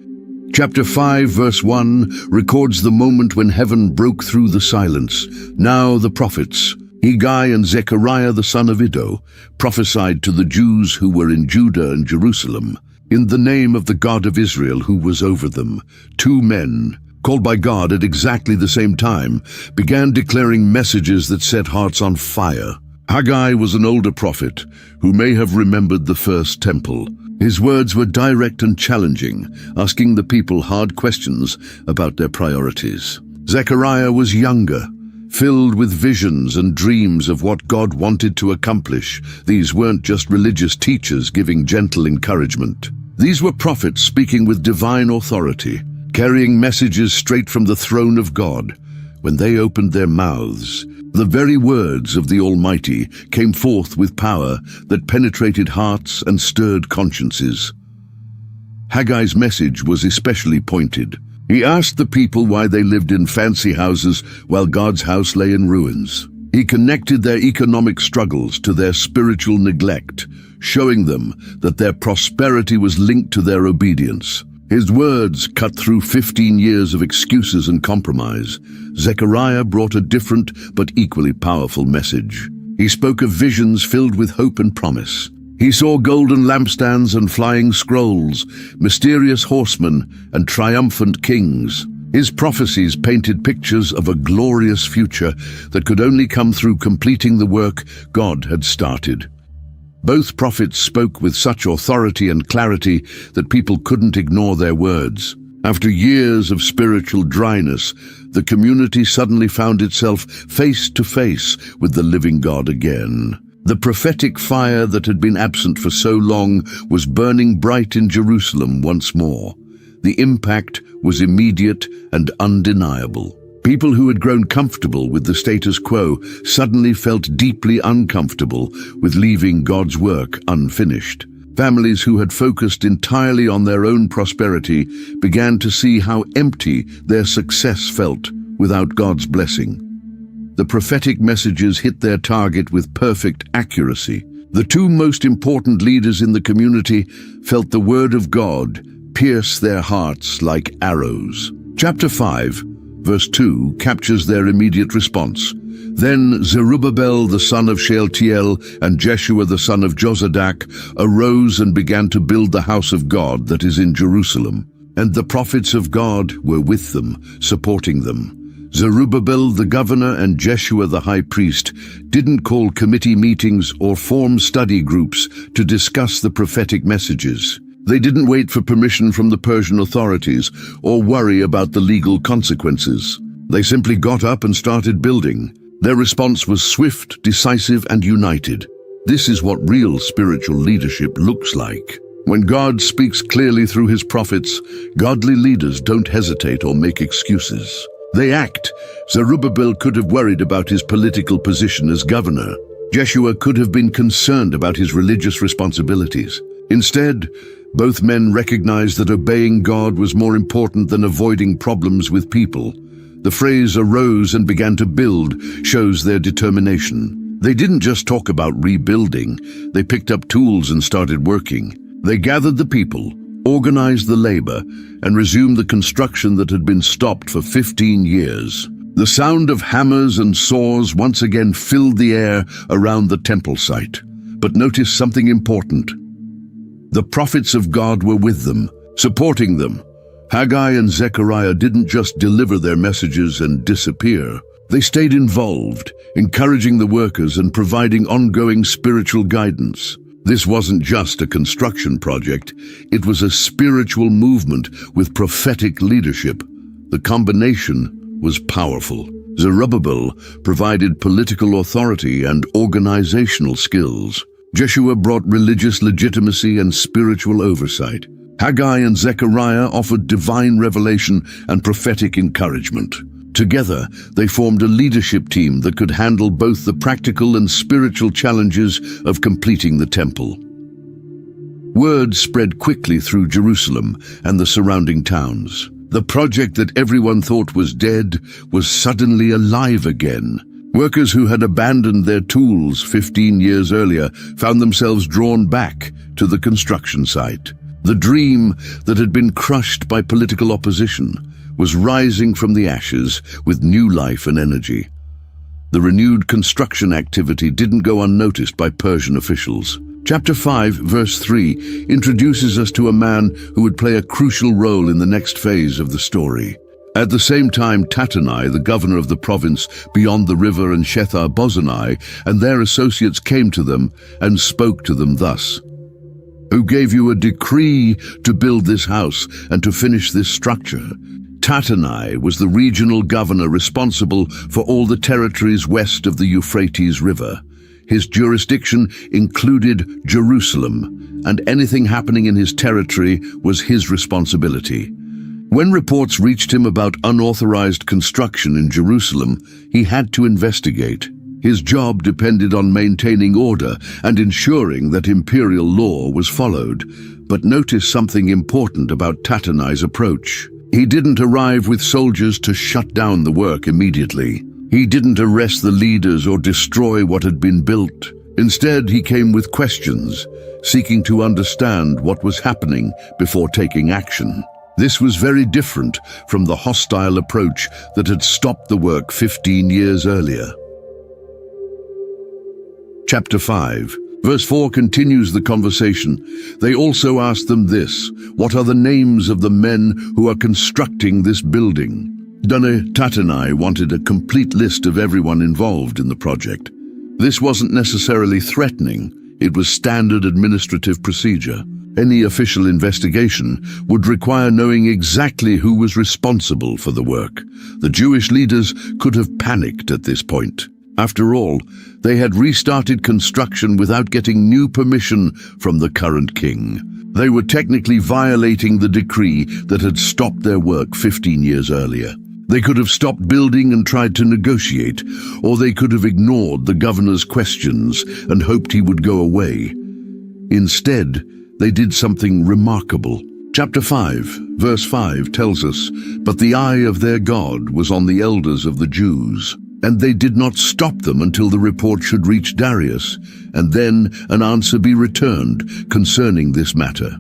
Chapter 5, verse 1, records the moment when heaven broke through the silence. Now the prophets, Haggai and Zechariah the son of Iddo, prophesied to the Jews who were in Judah and Jerusalem, in the name of the God of Israel who was over them. Two men, called by God at exactly the same time, began declaring messages that set hearts on fire. Haggai was an older prophet who may have remembered the first temple. His words were direct and challenging, asking the people hard questions about their priorities. Zechariah was younger, filled with visions and dreams of what God wanted to accomplish. These weren't just religious teachers giving gentle encouragement. These were prophets speaking with divine authority, carrying messages straight from the throne of God. When they opened their mouths, the very words of the Almighty came forth with power that penetrated hearts and stirred consciences. Haggai's message was especially pointed. He asked the people why they lived in fancy houses while God's house lay in ruins. He connected their economic struggles to their spiritual neglect, showing them that their prosperity was linked to their obedience. His words cut through 15 years of excuses and compromise. Zechariah brought a different but equally powerful message. He spoke of visions filled with hope and promise. He saw golden lampstands and flying scrolls, mysterious horsemen and triumphant kings. His prophecies painted pictures of a glorious future that could only come through completing the work God had started. Both prophets spoke with such authority and clarity that people couldn't ignore their words. After years of spiritual dryness, the community suddenly found itself face to face with the living God again. The prophetic fire that had been absent for so long was burning bright in Jerusalem once more. The impact was immediate and undeniable. People who had grown comfortable with the status quo suddenly felt deeply uncomfortable with leaving God's work unfinished. Families who had focused entirely on their own prosperity began to see how empty their success felt without God's blessing. The prophetic messages hit their target with perfect accuracy. The two most important leaders in the community felt the word of God pierce their hearts like arrows. Chapter 5, verse 2 captures their immediate response. Then Zerubbabel the son of Shealtiel and Jeshua the son of Jozadak arose and began to build the house of God that is in Jerusalem. And the prophets of God were with them, supporting them. Zerubbabel the governor and Jeshua the high priest didn't call committee meetings or form study groups to discuss the prophetic messages. They didn't wait for permission from the Persian authorities or worry about the legal consequences. They simply got up and started building. Their response was swift, decisive, and united. This is what real spiritual leadership looks like. When God speaks clearly through his prophets, godly leaders don't hesitate or make excuses. They act. Zerubbabel could have worried about his political position as governor. Jeshua could have been concerned about his religious responsibilities. Instead, both men recognized that obeying God was more important than avoiding problems with people. The phrase "arose and began to build" shows their determination. They didn't just talk about rebuilding, they picked up tools and started working. They gathered the people, organized the labor, and resumed the construction that had been stopped for 15 years. The sound of hammers and saws once again filled the air around the temple site. But notice something important. The prophets of God were with them, supporting them. Haggai and Zechariah didn't just deliver their messages and disappear. They stayed involved, encouraging the workers and providing ongoing spiritual guidance. This wasn't just a construction project, it was a spiritual movement with prophetic leadership. The combination was powerful. Zerubbabel provided political authority and organizational skills. Jeshua brought religious legitimacy and spiritual oversight. Haggai and Zechariah offered divine revelation and prophetic encouragement. Together, they formed a leadership team that could handle both the practical and spiritual challenges of completing the temple. Word spread quickly through Jerusalem and the surrounding towns. The project that everyone thought was dead was suddenly alive again. Workers who had abandoned their tools 15 years earlier found themselves drawn back to the construction site. The dream that had been crushed by political opposition was rising from the ashes with new life and energy. The renewed construction activity didn't go unnoticed by Persian officials. Chapter 5, verse 3 introduces us to a man who would play a crucial role in the next phase of the story. At the same time, Tattenai, the governor of the province beyond the river, and Shethar-bozenai and their associates came to them and spoke to them thus: "Who gave you a decree to build this house and to finish this structure?" Tattenai was the regional governor responsible for all the territories west of the Euphrates River. His jurisdiction included Jerusalem, and anything happening in his territory was his responsibility. When reports reached him about unauthorized construction in Jerusalem, he had to investigate. His job depended on maintaining order and ensuring that imperial law was followed. But notice something important about Tattenai's approach. He didn't arrive with soldiers to shut down the work immediately. He didn't arrest the leaders or destroy what had been built. Instead, he came with questions, seeking to understand what was happening before taking action. This was very different from the hostile approach that had stopped the work 15 years earlier. Chapter 5, verse 4 continues the conversation. They also asked them this: "What are the names of the men who are constructing this building?" Tattenai wanted a complete list of everyone involved in the project. This wasn't necessarily threatening, it was standard administrative procedure. Any official investigation would require knowing exactly who was responsible for the work. The Jewish leaders could have panicked at this point. After all, they had restarted construction without getting new permission from the current king. They were technically violating the decree that had stopped their work 15 years earlier. They could have stopped building and tried to negotiate, or they could have ignored the governor's questions and hoped he would go away. Instead, they did something remarkable. Chapter 5, verse 5 tells us, "But the eye of their God was on the elders of the Jews, and they did not stop them until the report should reach Darius, and then an answer be returned concerning this matter."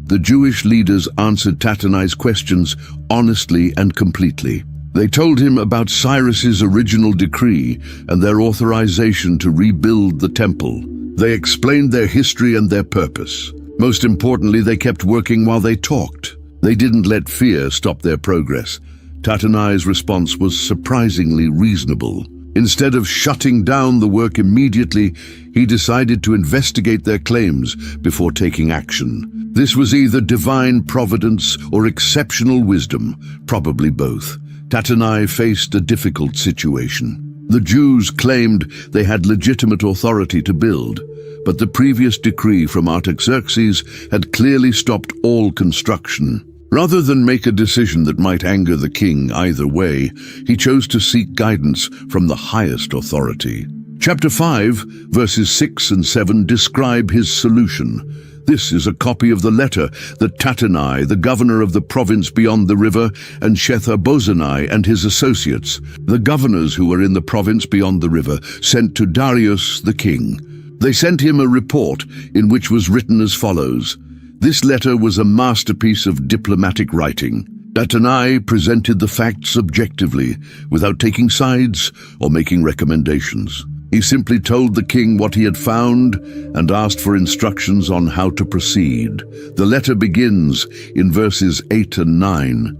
The Jewish leaders answered Tattenai's questions honestly and completely. They told him about Cyrus's original decree and their authorization to rebuild the temple. They explained their history and their purpose. Most importantly, they kept working while they talked. They didn't let fear stop their progress. Tattenai's response was surprisingly reasonable. Instead of shutting down the work immediately, he decided to investigate their claims before taking action. This was either divine providence or exceptional wisdom, probably both. Tattenai faced a difficult situation. The Jews claimed they had legitimate authority to build, but the previous decree from Artaxerxes had clearly stopped all construction. Rather than make a decision that might anger the king either way, he chose to seek guidance from the highest authority. Chapter 5, verses 6 and 7 describe his solution. This is a copy of the letter that Tattenai, the governor of the province beyond the river, and Shethar-bozenai and his associates, the governors who were in the province beyond the river, sent to Darius the king. They sent him a report in which was written as follows. This letter was a masterpiece of diplomatic writing. Tattenai presented the facts objectively, without taking sides or making recommendations. He simply told the king what he had found and asked for instructions on how to proceed. The letter begins in verses 8 and 9.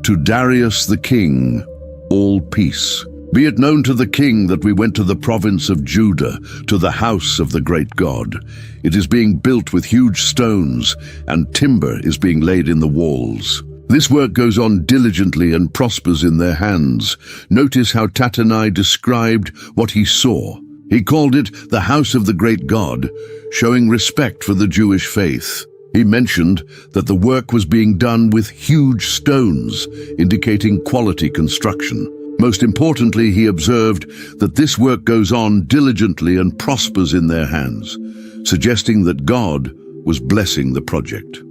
To Darius the king, all peace. Be it known to the king that we went to the province of Judah, to the house of the great God. It is being built with huge stones, and timber is being laid in the walls. This work goes on diligently and prospers in their hands. Notice how Tattenai described what he saw. He called it the house of the great God, showing respect for the Jewish faith. He mentioned that the work was being done with huge stones, indicating quality construction. Most importantly, he observed that this work goes on diligently and prospers in their hands, suggesting that God, was blessing the project.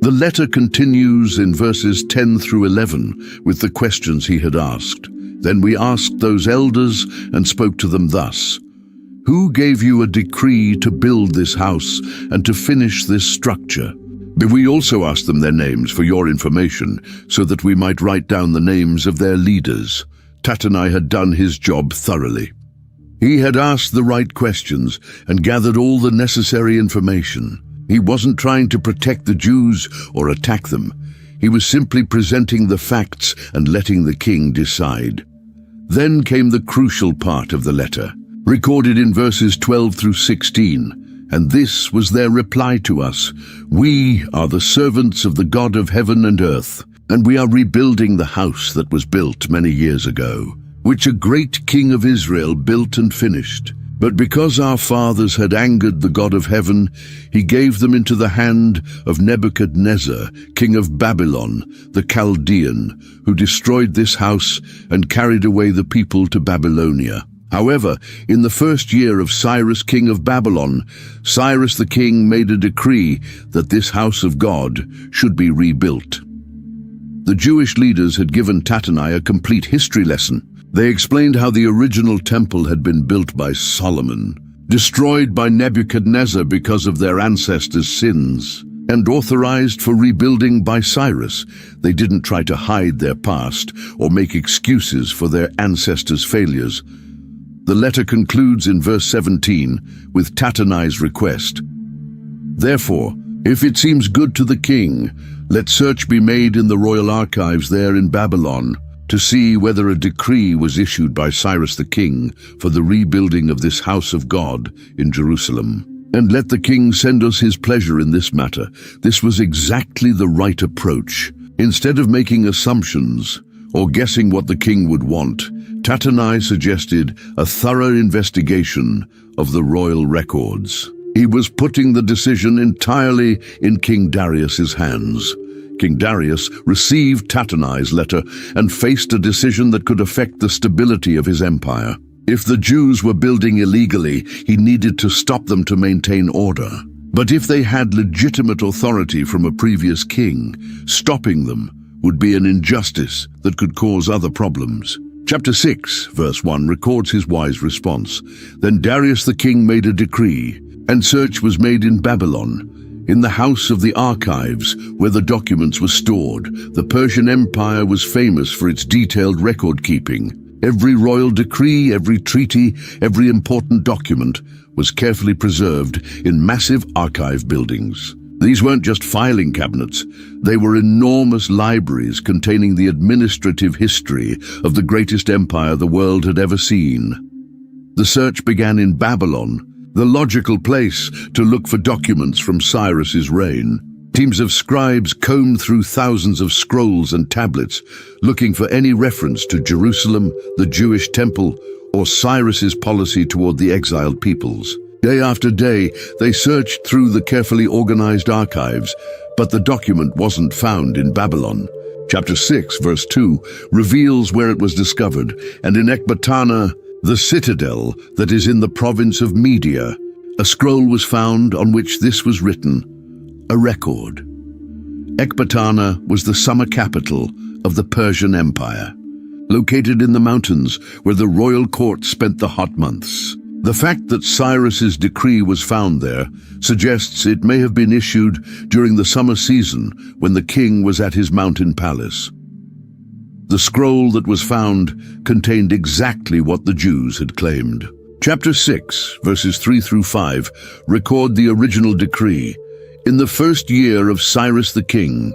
The letter continues in verses 10 through 11 with the questions he had asked. Then we asked those elders and spoke to them thus: "Who gave you a decree to build this house and to finish this structure?" But we also asked them their names for your information, so that we might write down the names of their leaders. Tattenai had done his job thoroughly. He had asked the right questions and gathered all the necessary information. He wasn't trying to protect the Jews or attack them. He was simply presenting the facts and letting the king decide. Then came the crucial part of the letter, recorded in verses 12 through 16. And this was their reply to us: "We are the servants of the God of heaven and earth, and we are rebuilding the house that was built many years ago, which a great king of Israel built and finished. But because our fathers had angered the God of heaven, he gave them into the hand of Nebuchadnezzar, king of Babylon, the Chaldean, who destroyed this house and carried away the people to Babylonia. However, in the first year of Cyrus, king of Babylon, Cyrus the king made a decree that this house of God should be rebuilt." The Jewish leaders had given Tattenai a complete history lesson. They explained how the original temple had been built by Solomon, destroyed by Nebuchadnezzar because of their ancestors' sins, and authorized for rebuilding by Cyrus. They didn't try to hide their past or make excuses for their ancestors' failures. The letter concludes in verse 17 with Tattenai's request: "Therefore, if it seems good to the king, let search be made in the royal archives there in Babylon to see whether a decree was issued by Cyrus the king for the rebuilding of this house of God in Jerusalem. And let the king send us his pleasure in this matter." This was exactly the right approach. Instead of making assumptions or guessing what the king would want, Tattenai suggested a thorough investigation of the royal records. He was putting the decision entirely in King Darius's hands. King Darius received Tattenai's letter and faced a decision that could affect the stability of his empire. If the Jews were building illegally, he needed to stop them to maintain order. But if they had legitimate authority from a previous king, stopping them would be an injustice that could cause other problems. Chapter 6, verse 1 records his wise response. "Then Darius the king made a decree, and search was made in Babylon, in the house of the archives where the documents were stored. The Persian Empire was famous for its detailed record-keeping. Every royal decree, every treaty, every important document was carefully preserved in massive archive buildings. These weren't just filing cabinets. They were enormous libraries containing the administrative history of the greatest empire the world had ever seen. The search began in Babylon, the logical place to look for documents from Cyrus's reign. Teams of scribes combed through thousands of scrolls and tablets, looking for any reference to Jerusalem, the Jewish temple, or Cyrus's policy toward the exiled peoples. Day after day, they searched through the carefully organized archives, but the document wasn't found in Babylon. Chapter 6, verse 2, reveals where it was discovered, and in Ecbatana, the citadel that is in the province of Media, a scroll was found on which this was written, a record. Ecbatana was the summer capital of the Persian Empire, located in the mountains where the royal court spent the hot months. The fact that Cyrus's decree was found there suggests it may have been issued during the summer season when the king was at his mountain palace. The scroll that was found contained exactly what the Jews had claimed. Chapter 6, verses 3 through 5, record the original decree. In the first year of Cyrus the king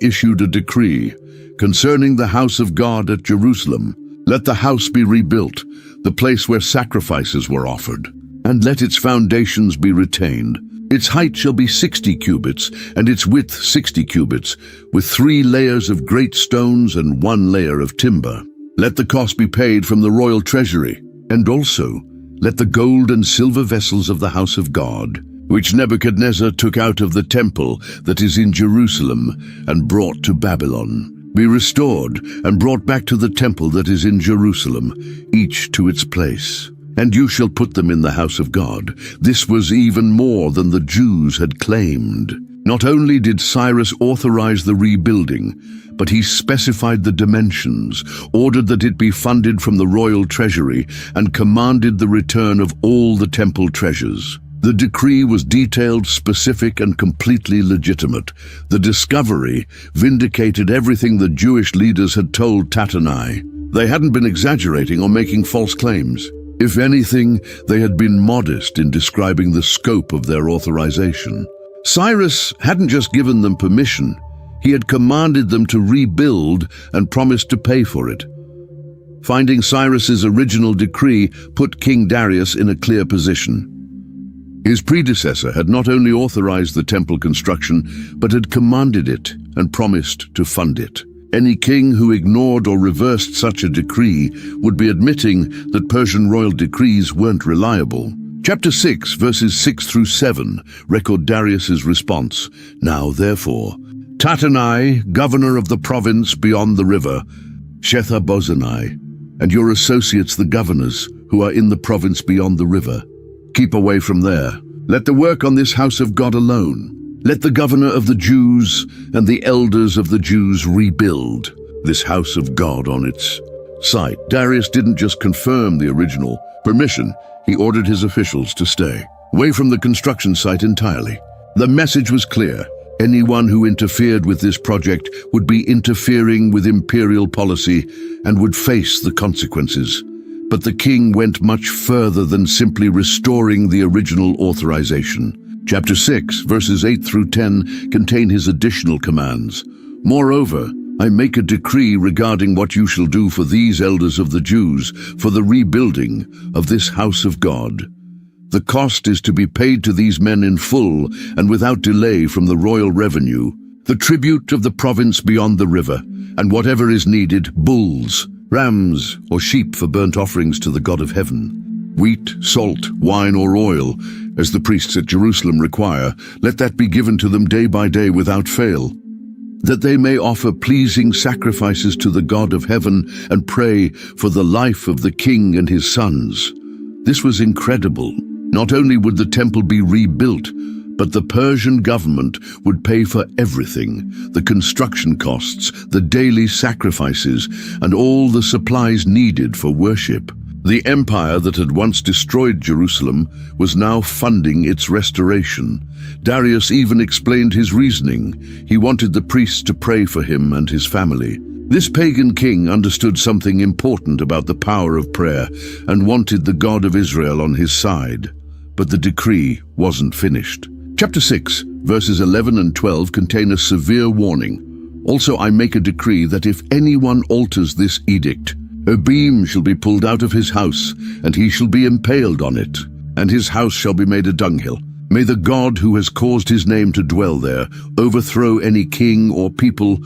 issued a decree concerning the house of God at Jerusalem. Let the house be rebuilt, the place where sacrifices were offered, and let its foundations be retained. Its height shall be 60 cubits, and its width 60 cubits, with 3 layers of great stones and 1 layer of timber. Let the cost be paid from the royal treasury, and also let the gold and silver vessels of the house of God, which Nebuchadnezzar took out of the temple that is in Jerusalem and brought to Babylon, be restored and brought back to the temple that is in Jerusalem, each to its place. and you shall put them in the house of God. This was even more than the Jews had claimed. Not only did Cyrus authorize the rebuilding, but he specified the dimensions, ordered that it be funded from the royal treasury, and commanded the return of all the temple treasures. The decree was detailed, specific, and completely legitimate. The discovery vindicated everything the Jewish leaders had told Tattenai. They hadn't been exaggerating or making false claims. If anything, they had been modest in describing the scope of their authorization. Cyrus hadn't just given them permission, he had commanded them to rebuild and promised to pay for it. Finding Cyrus's original decree put King Darius in a clear position. His predecessor had not only authorized the temple construction, but had commanded it and promised to fund it. Any king who ignored or reversed such a decree would be admitting that Persian royal decrees weren't reliable. Chapter 6, verses 6 through 7, record Darius's response. Now, therefore, Tattenai, governor of the province beyond the river, Shetha-Bozenai, and your associates the governors who are in the province beyond the river, keep away from there. Let the work on this house of God alone. Let the governor of the Jews and the elders of the Jews rebuild this house of God on its site. Darius didn't just confirm the original permission, he ordered his officials to stay away from the construction site entirely. The message was clear. Anyone who interfered with this project would be interfering with imperial policy and would face the consequences. But the king went much further than simply restoring the original authorization. Chapter 6, verses 8 through 10 contain his additional commands. Moreover, I make a decree regarding what you shall do for these elders of the Jews for the rebuilding of this house of God. The cost is to be paid to these men in full and without delay from the royal revenue, the tribute of the province beyond the river, and whatever is needed, bulls, rams, or sheep for burnt offerings to the God of heaven. Wheat, salt, wine, or oil, as the priests at Jerusalem require, let that be given to them day by day without fail, that they may offer pleasing sacrifices to the God of heaven and pray for the life of the king and his sons. This was incredible. Not only would the temple be rebuilt, but the Persian government would pay for everything, the construction costs, the daily sacrifices, and all the supplies needed for worship. The empire that had once destroyed Jerusalem was now funding its restoration. Darius even explained his reasoning. He wanted the priests to pray for him and his family. This pagan king understood something important about the power of prayer and wanted the God of Israel on his side. But the decree wasn't finished. Chapter 6, verses 11 and 12 contain a severe warning. Also, I make a decree that if anyone alters this edict, a beam shall be pulled out of his house, and he shall be impaled on it, and his house shall be made a dunghill. May the God who has caused his name to dwell there overthrow any king or people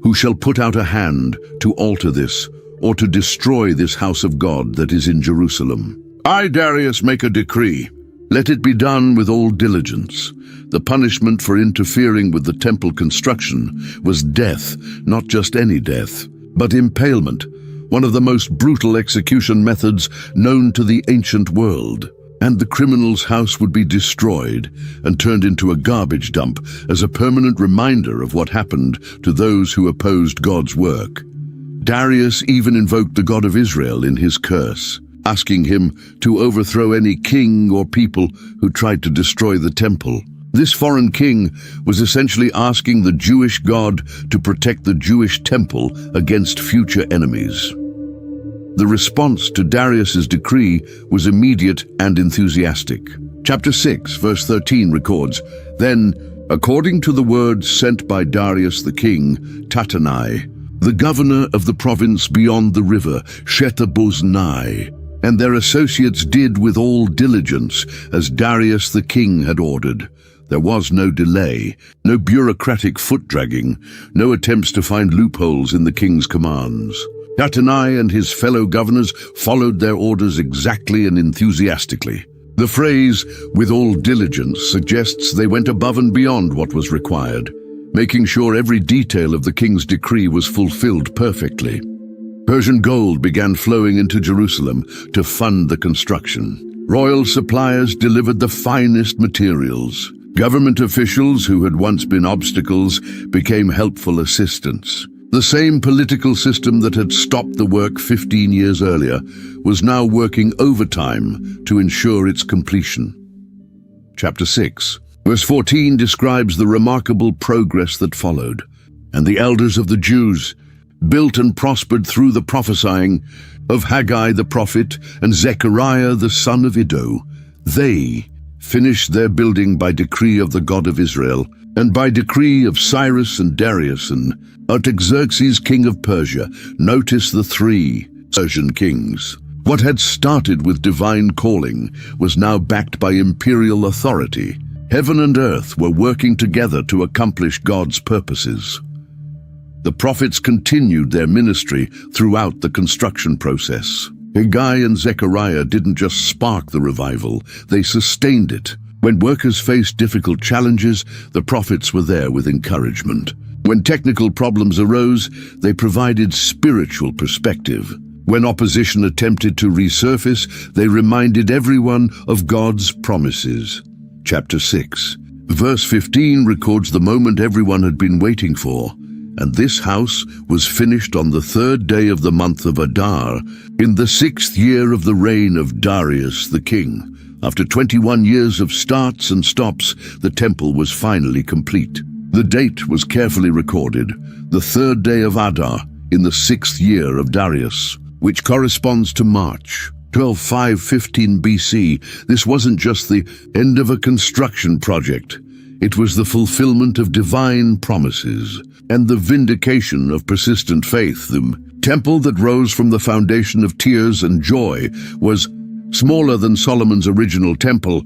who shall put out a hand to alter this, or to destroy this house of God that is in Jerusalem. I, Darius, make a decree. Let it be done with all diligence. The punishment for interfering with the temple construction was death, not just any death, but impalement, one of the most brutal execution methods known to the ancient world. And the criminal's house would be destroyed and turned into a garbage dump as a permanent reminder of what happened to those who opposed God's work. Darius even invoked the God of Israel in his curse, asking him to overthrow any king or people who tried to destroy the temple. This foreign king was essentially asking the Jewish God to protect the Jewish temple against future enemies. The response to Darius's decree was immediate and enthusiastic. Chapter 6, verse 13 records, Then, according to the word sent by Darius the king, Tattenai, the governor of the province beyond the river, Shetha-Bozenai, and their associates did with all diligence as Darius the king had ordered. There was no delay, no bureaucratic foot-dragging, no attempts to find loopholes in the king's commands. Tattenai and his fellow governors followed their orders exactly and enthusiastically. The phrase, with all diligence, suggests they went above and beyond what was required, making sure every detail of the king's decree was fulfilled perfectly. Persian gold began flowing into Jerusalem to fund the construction. Royal suppliers delivered the finest materials. Government officials who had once been obstacles became helpful assistants. The same political system that had stopped the work 15 years earlier was now working overtime to ensure its completion. Chapter 6, verse 14 describes the remarkable progress that followed. And the elders of the Jews built and prospered through the prophesying of Haggai the prophet and Zechariah the son of Iddo. They finished their building by decree of the God of Israel, and by decree of Cyrus and Darius and Artaxerxes king of Persia. Notice the three Persian kings. What had started with divine calling was now backed by imperial authority. Heaven and earth were working together to accomplish God's purposes. The prophets continued their ministry throughout the construction process. Haggai and Zechariah didn't just spark the revival, they sustained it. When workers faced difficult challenges, the prophets were there with encouragement. When technical problems arose, they provided spiritual perspective. When opposition attempted to resurface, they reminded everyone of God's promises. Chapter 6, verse 15 records the moment everyone had been waiting for. And this house was finished on the 3rd day of the month of Adar, in the 6th year of the reign of Darius the king. After 21 years of starts and stops, the temple was finally complete. The date was carefully recorded, the 3rd day of Adar, in the 6th year of Darius, which corresponds to March 1215 BC. This wasn't just the end of a construction project. It was the fulfillment of divine promises and the vindication of persistent faith. The temple that rose from the foundation of tears and joy was smaller than Solomon's original temple,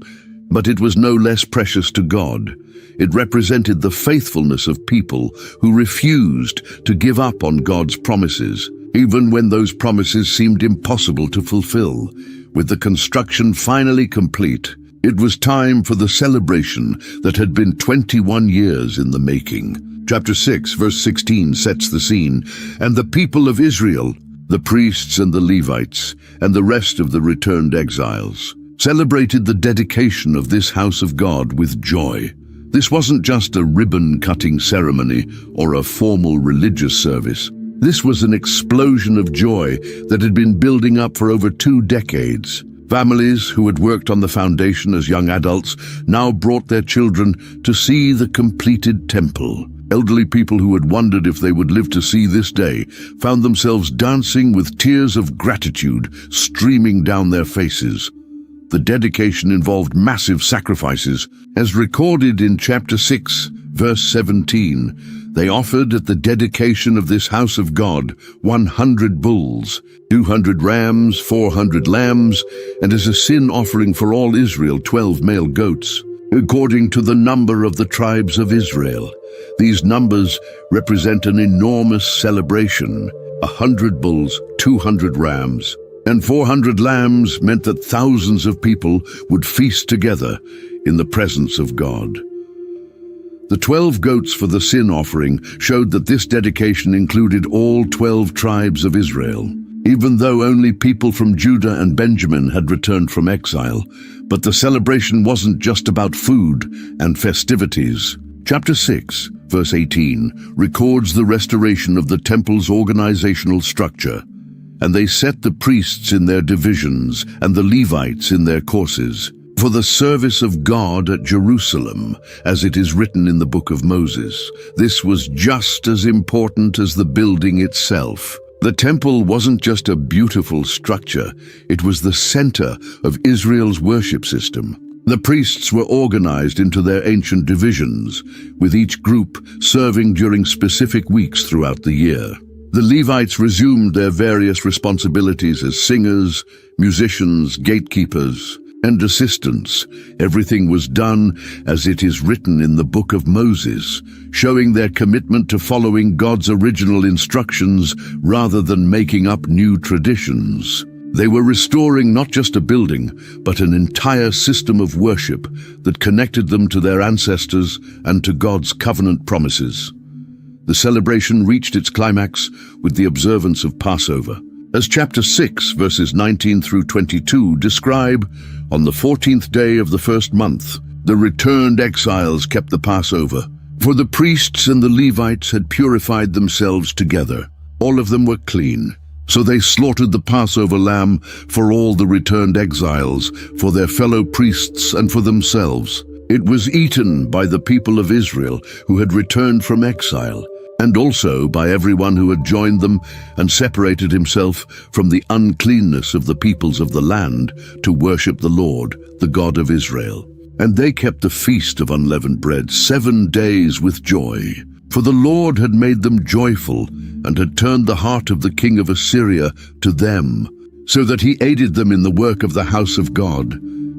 but it was no less precious to God. It represented the faithfulness of people who refused to give up on God's promises, even when those promises seemed impossible to fulfill. With the construction finally complete, it was time for the celebration that had been 21 years in the making. Chapter 6, verse 16 sets the scene. And the people of Israel, the priests and the Levites, and the rest of the returned exiles, celebrated the dedication of this house of God with joy. This wasn't just a ribbon-cutting ceremony or a formal religious service. This was an explosion of joy that had been building up for over 2 decades. Families who had worked on the foundation as young adults now brought their children to see the completed temple. Elderly people who had wondered if they would live to see this day found themselves dancing with tears of gratitude streaming down their faces. The dedication involved massive sacrifices. As recorded in chapter 6, verse 17, they offered at the dedication of this house of God 100 bulls, 200 rams, 400 lambs, and as a sin offering for all Israel 12 male goats, according to the number of the tribes of Israel. These numbers represent an enormous celebration. 100 bulls, 200 rams, and 400 lambs meant that thousands of people would feast together in the presence of God. The 12 goats for the sin offering showed that this dedication included all 12 tribes of Israel, even though only people from Judah and Benjamin had returned from exile. But the celebration wasn't just about food and festivities. Chapter 6, verse 18, records the restoration of the temple's organizational structure. And they set the priests in their divisions and the Levites in their courses, for the service of God at Jerusalem, as it is written in the book of Moses. This was just as important as the building itself. The temple wasn't just a beautiful structure, it was the center of Israel's worship system. The priests were organized into their ancient divisions, with each group serving during specific weeks throughout the year. The Levites resumed their various responsibilities as singers, musicians, gatekeepers, and assistants. Everything was done as it is written in the book of Moses, showing their commitment to following God's original instructions rather than making up new traditions. They were restoring not just a building, but an entire system of worship that connected them to their ancestors and to God's covenant promises. The celebration reached its climax with the observance of Passover. As chapter 6, verses 19 through 22 describe, on the 14th day of the first month, the returned exiles kept the Passover. For the priests and the Levites had purified themselves together. All of them were clean. So they slaughtered the Passover lamb for all the returned exiles, for their fellow priests and for themselves. It was eaten by the people of Israel who had returned from exile, and also by everyone who had joined them and separated himself from the uncleanness of the peoples of the land to worship the Lord, the God of Israel. And they kept the feast of unleavened bread 7 days with joy. For the Lord had made them joyful and had turned the heart of the king of Assyria to them, so that he aided them in the work of the house of God,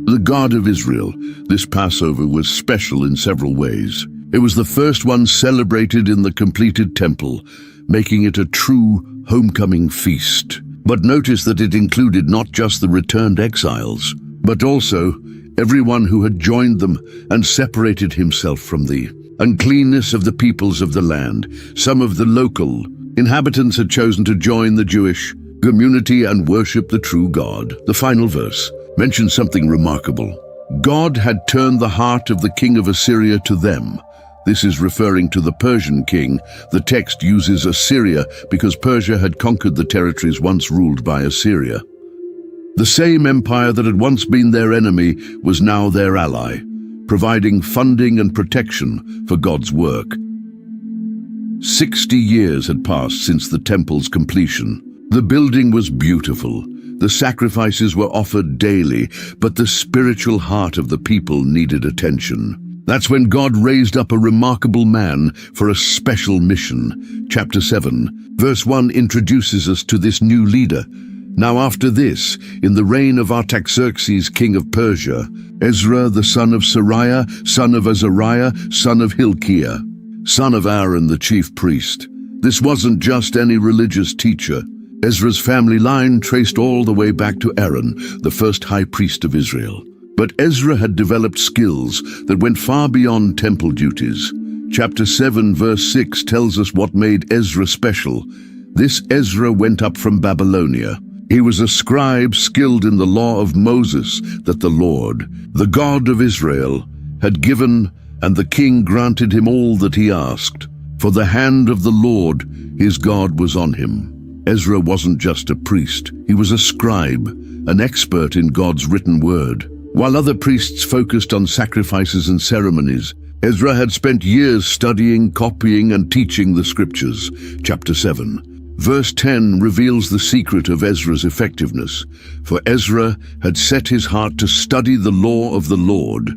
the God of Israel. This Passover was special in several ways. It was the first one celebrated in the completed temple, making it a true homecoming feast. But notice that it included not just the returned exiles, but also everyone who had joined them and separated himself from the uncleanness of the peoples of the land. Some of the local inhabitants had chosen to join the Jewish community and worship the true God. The final verse mentions something remarkable. God had turned the heart of the king of Assyria to them. This is referring to the Persian king. The text uses Assyria because Persia had conquered the territories once ruled by Assyria. The same empire that had once been their enemy was now their ally, providing funding and protection for God's work. 60 years had passed since the temple's completion. The building was beautiful. The sacrifices were offered daily, but the spiritual heart of the people needed attention. That's when God raised up a remarkable man for a special mission. Chapter 7, verse 1 introduces us to this new leader. Now after this, in the reign of Artaxerxes, king of Persia, Ezra the son of Sariah, son of Azariah, son of Hilkiah, son of Aaron the chief priest. This wasn't just any religious teacher. Ezra's family line traced all the way back to Aaron, the first high priest of Israel. But Ezra had developed skills that went far beyond temple duties. Chapter 7, verse 6 tells us what made Ezra special. This Ezra went up from Babylonia. He was a scribe skilled in the law of Moses that the Lord, the God of Israel, had given, and the king granted him all that he asked. For the hand of the Lord, his God, was on him. Ezra wasn't just a priest, he was a scribe, an expert in God's written word. While other priests focused on sacrifices and ceremonies, Ezra had spent years studying, copying, and teaching the scriptures. Chapter 7. Verse 10 reveals the secret of Ezra's effectiveness, for Ezra had set his heart to study the law of the Lord,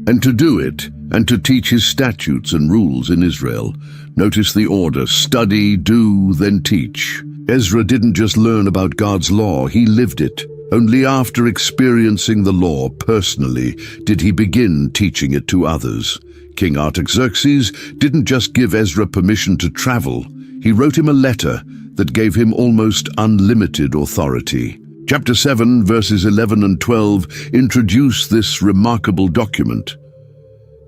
and to do it, and to teach his statutes and rules in Israel. Notice the order: study, do, then teach. Ezra didn't just learn about God's law, he lived it. Only after experiencing the law personally did he begin teaching it to others. King Artaxerxes didn't just give Ezra permission to travel, he wrote him a letter that gave him almost unlimited authority. Chapter 7, verses 11 and 12 introduce this remarkable document.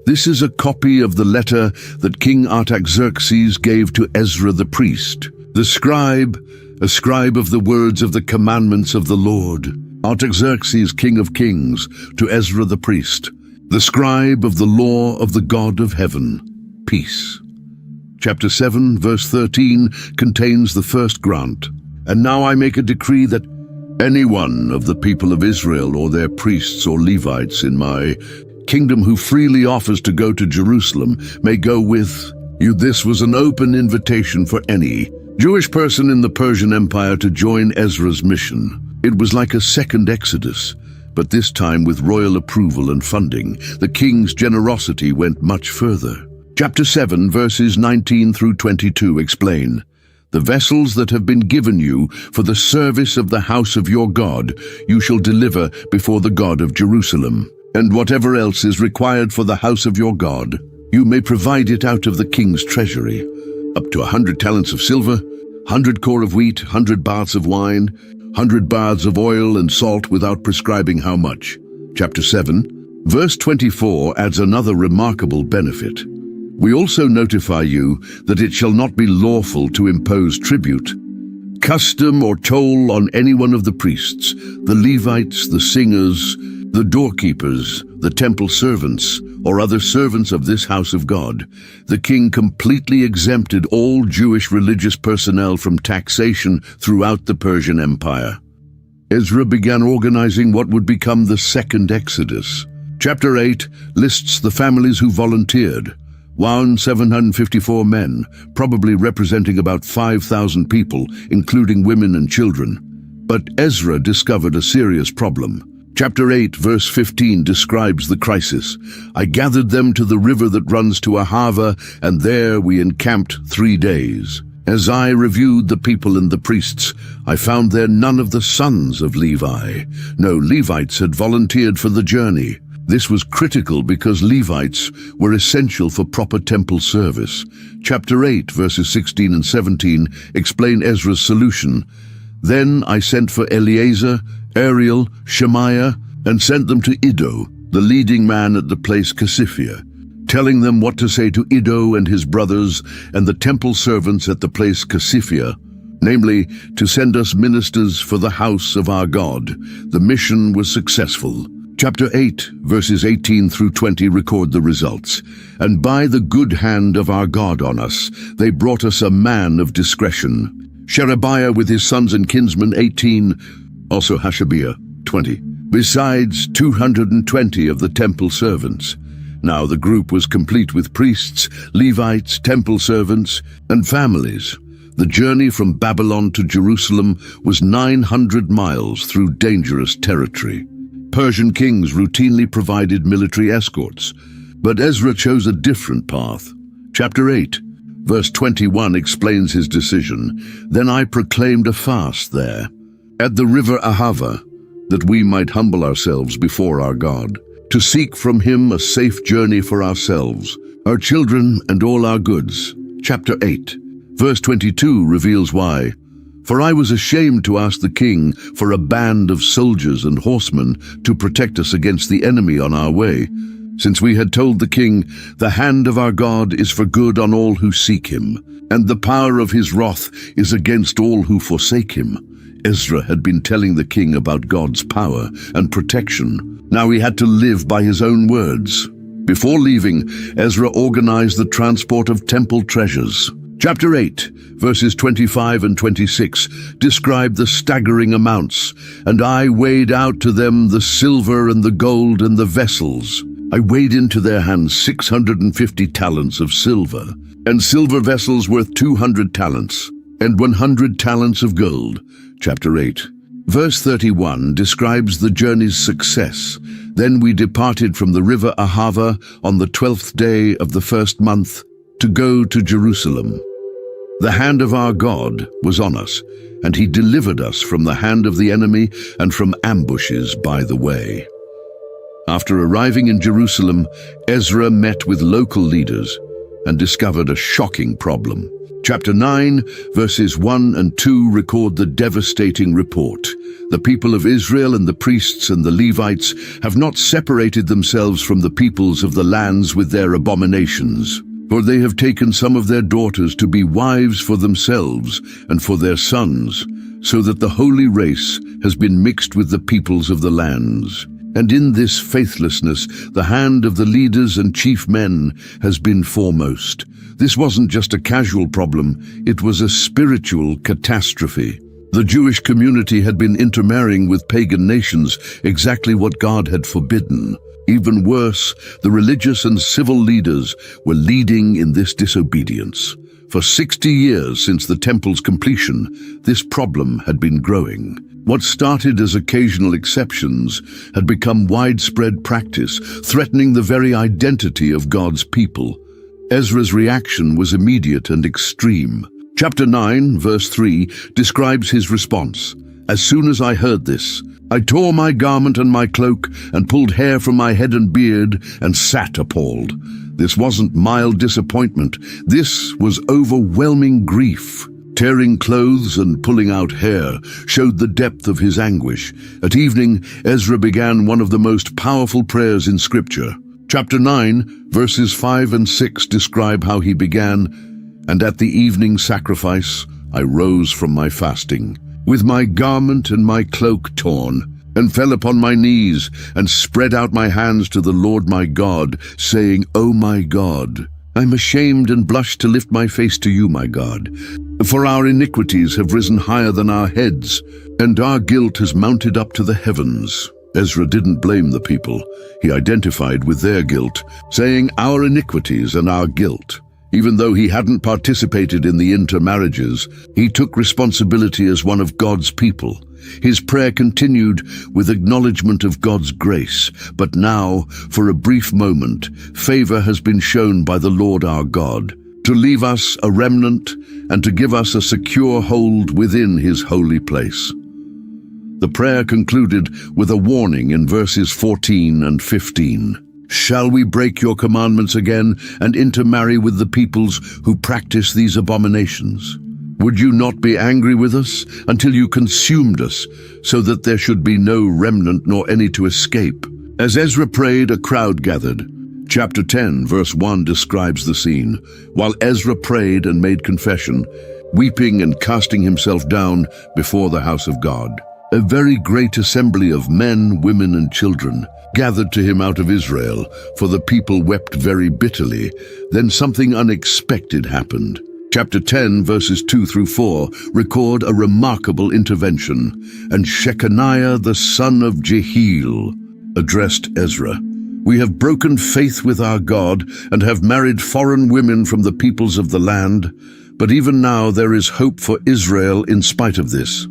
This is a copy of the letter that King Artaxerxes gave to Ezra the priest, the scribe, a scribe of the words of the commandments of the Lord. Artaxerxes, king of kings, to Ezra the priest, the scribe of the law of the God of heaven. Peace. Chapter 7, verse 13 contains the first grant. And now I make a decree that any one of the people of Israel or their priests or Levites in my kingdom who freely offers to go to Jerusalem may go with you. This was an open invitation for any Jewish person in the Persian Empire to join Ezra's mission. It was like a second Exodus, but this time with royal approval and funding. The king's generosity went much further. Chapter 7, verses 19 through 22 explain, "The vessels that have been given you for the service of the house of your God, you shall deliver before the God of Jerusalem. And whatever else is required for the house of your God, you may provide it out of the king's treasury. Up to 100 talents of silver, 100 kor of wheat, 100 baths of wine, 100 baths of oil and salt without prescribing how much." Chapter 7, verse 24 adds another remarkable benefit. We also notify you that it shall not be lawful to impose tribute, custom or toll on any one of the priests, the Levites, the singers, the doorkeepers, the temple servants, or other servants of this house of God. The king completely exempted all Jewish religious personnel from taxation throughout the Persian Empire. Ezra began organizing what would become the Second Exodus. Chapter 8 lists the families who volunteered. 754 men, probably representing about 5,000 people, including women and children. But Ezra discovered a serious problem. Chapter 8, verse 15 describes the crisis. I gathered them to the river that runs to Ahava, and there we encamped 3 days. As I reviewed the people and the priests, I found there none of the sons of Levi. No Levites had volunteered for the journey. This was critical because Levites were essential for proper temple service. Chapter 8, verses 16 and 17 explain Ezra's solution. Then I sent for Eleazar, Ariel, Shemaiah, and sent them to Iddo, the leading man at the place Casiphia, telling them what to say to Iddo and his brothers and the temple servants at the place Casiphia, namely, to send us ministers for the house of our God. The mission was successful. Chapter 8, verses 18 through 20 record the results. And by the good hand of our God on us, they brought us a man of discretion. Sherebiah with his sons and kinsmen, 18, also Hashabiah, 20, besides 220 of the temple servants. Now the group was complete with priests, Levites, temple servants, and families. The journey from Babylon to Jerusalem was 900 miles through dangerous territory. Persian kings routinely provided military escorts, but Ezra chose a different path. Chapter 8, verse 21 explains his decision. Then I proclaimed a fast there, at the river Ahava, that we might humble ourselves before our God, to seek from him a safe journey for ourselves, our children, and all our goods. Chapter 8, verse 22 reveals why. For I was ashamed to ask the king for a band of soldiers and horsemen to protect us against the enemy on our way, since we had told the king, the hand of our God is for good on all who seek him, and the power of his wrath is against all who forsake him. Ezra had been telling the king about God's power and protection. Now he had to live by his own words. Before leaving, Ezra organized the transport of temple treasures. Chapter 8, verses 25 and 26 describe the staggering amounts. And I weighed out to them the silver and the gold and the vessels. I weighed into their hands 650 talents of silver, and silver vessels worth 200 talents, and 100 talents of gold. Chapter 8. Verse 31 describes the journey's success. Then we departed from the river Ahava on the 12th day of the first month to go to Jerusalem. The hand of our God was on us, and he delivered us from the hand of the enemy and from ambushes by the way. After arriving in Jerusalem, Ezra met with local leaders and discovered a shocking problem. Chapter 9, verses 1 and 2 record the devastating report. The people of Israel and the priests and the Levites have not separated themselves from the peoples of the lands with their abominations, for they have taken some of their daughters to be wives for themselves and for their sons, so that the holy race has been mixed with the peoples of the lands. And in this faithlessness, the hand of the leaders and chief men has been foremost. This wasn't just a casual problem, it was a spiritual catastrophe. The Jewish community had been intermarrying with pagan nations, exactly what God had forbidden. Even worse, the religious and civil leaders were leading in this disobedience. For 60 years since the temple's completion, this problem had been growing. What started as occasional exceptions had become widespread practice, threatening the very identity of God's people. Ezra's reaction was immediate and extreme. Chapter 9, verse 3, describes his response. As soon as I heard this, I tore my garment and my cloak and pulled hair from my head and beard and sat appalled. This wasn't mild disappointment. This was overwhelming grief. Tearing clothes and pulling out hair showed the depth of his anguish. At evening, Ezra began one of the most powerful prayers in Scripture. Chapter 9, verses 5 and 6 describe how he began, "And at the evening sacrifice I rose from my fasting, with my garment and my cloak torn, and fell upon my knees, and spread out my hands to the Lord my God, saying, O my God, I'm ashamed and blush to lift my face to you, my God. For our iniquities have risen higher than our heads, and our guilt has mounted up to the heavens." Ezra didn't blame the people. He identified with their guilt, saying, "Our iniquities and our guilt." Even though he hadn't participated in the intermarriages, he took responsibility as one of God's people. His prayer continued with acknowledgement of God's grace. But now, for a brief moment, favor has been shown by the Lord our God, to leave us a remnant and to give us a secure hold within his holy place. The prayer concluded with a warning in verses 14 and 15. "Shall we break your commandments again and intermarry with the peoples who practice these abominations? Would you not be angry with us until you consumed us, so that there should be no remnant nor any to escape?" As Ezra prayed, a crowd gathered. Chapter 10, verse 1 describes the scene. While Ezra prayed and made confession, weeping and casting himself down before the house of God, a very great assembly of men, women, and children gathered to him out of Israel, for the people wept very bitterly. Then something unexpected happened. Chapter 10, verses 2 through 4 record a remarkable intervention, and Shechaniah the son of Jehiel addressed Ezra. "We have broken faith with our God and have married foreign women from the peoples of the land, but even now there is hope for Israel in spite of this.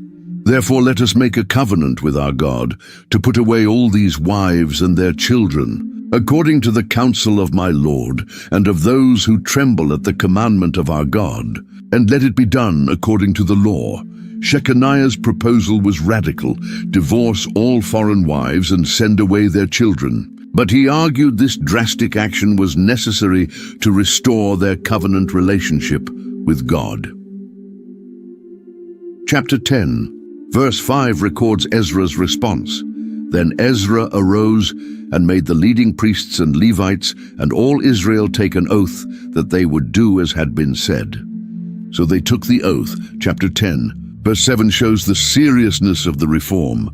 Therefore let us make a covenant with our God to put away all these wives and their children, according to the counsel of my Lord and of those who tremble at the commandment of our God, and let it be done according to the law." Shechaniah's proposal was radical: divorce all foreign wives and send away their children. But he argued this drastic action was necessary to restore their covenant relationship with God. Chapter 10, verse 5 records Ezra's response. "Then Ezra arose and made the leading priests and Levites and all Israel take an oath that they would do as had been said. So they took the oath." Chapter 10, verse 7 shows the seriousness of the reform.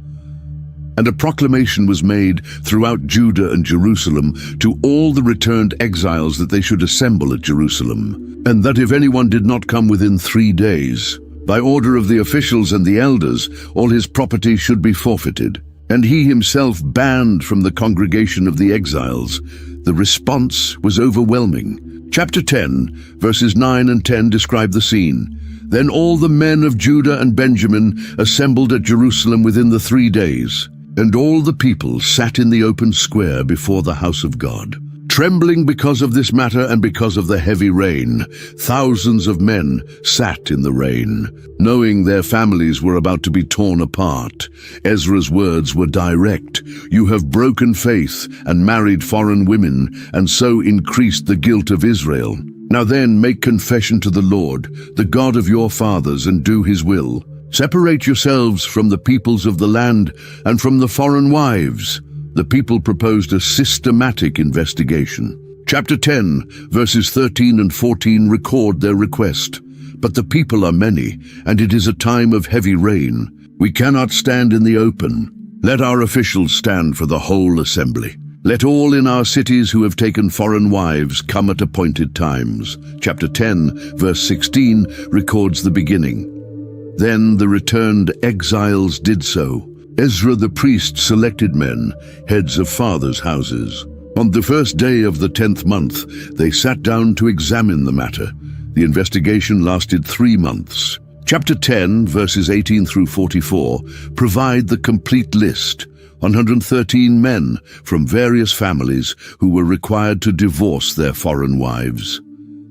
"And a proclamation was made throughout Judah and Jerusalem to all the returned exiles that they should assemble at Jerusalem, and that if anyone did not come within 3 days, by order of the officials and the elders, all his property should be forfeited. And he himself banned from the congregation of the exiles." The response was overwhelming. Chapter 10, verses 9 and 10 describe the scene. "Then all the men of Judah and Benjamin assembled at Jerusalem within the 3 days, and all the people sat in the open square before the house of God. Trembling because of this matter and because of the heavy rain, thousands of men sat in the rain, knowing their families were about to be torn apart. Ezra's words were direct: "You have broken faith and married foreign women, and so increased the guilt of Israel. Now then, make confession to the Lord, the God of your fathers, and do his will. Separate yourselves from the peoples of the land and from the foreign wives." The people proposed a systematic investigation. Chapter 10, verses 13 and 14 record their request. "But the people are many, and it is a time of heavy rain. We cannot stand in the open. Let our officials stand for the whole assembly. Let all in our cities who have taken foreign wives come at appointed times." Chapter 10, verse 16 records the beginning. Then the returned exiles did so. Ezra the priest selected men, heads of fathers' houses. On the first day of the 10th month, they sat down to examine the matter. The investigation lasted 3 months. Chapter 10, verses 18 through 44, provide the complete list. 113 men from various families who were required to divorce their foreign wives.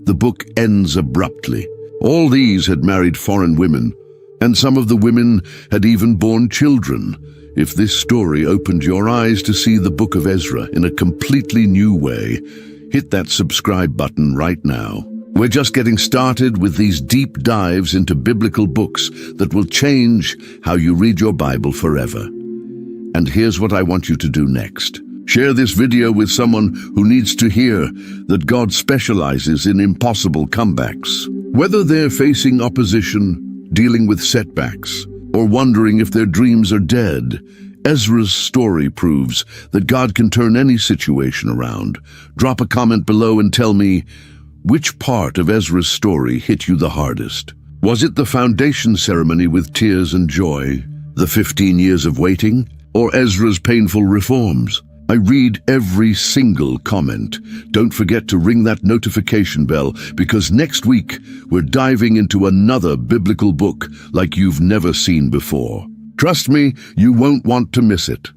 The book ends abruptly. All these had married foreign women, and some of the women had even borne children. If this story opened your eyes to see the book of Ezra in a completely new way, hit that subscribe button right now. We're just getting started with these deep dives into biblical books that will change how you read your Bible forever. And here's what I want you to do next. Share this video with someone who needs to hear that God specializes in impossible comebacks. Whether they're facing opposition, dealing with setbacks, or wondering if their dreams are dead, Ezra's story proves that God can turn any situation around. Drop a comment below and tell me, which part of Ezra's story hit you the hardest? Was it the foundation ceremony with tears and joy, the 15 years of waiting, or Ezra's painful reforms? I read every single comment. Don't forget to ring that notification bell, because next week we're diving into another biblical book like you've never seen before. Trust me, you won't want to miss it.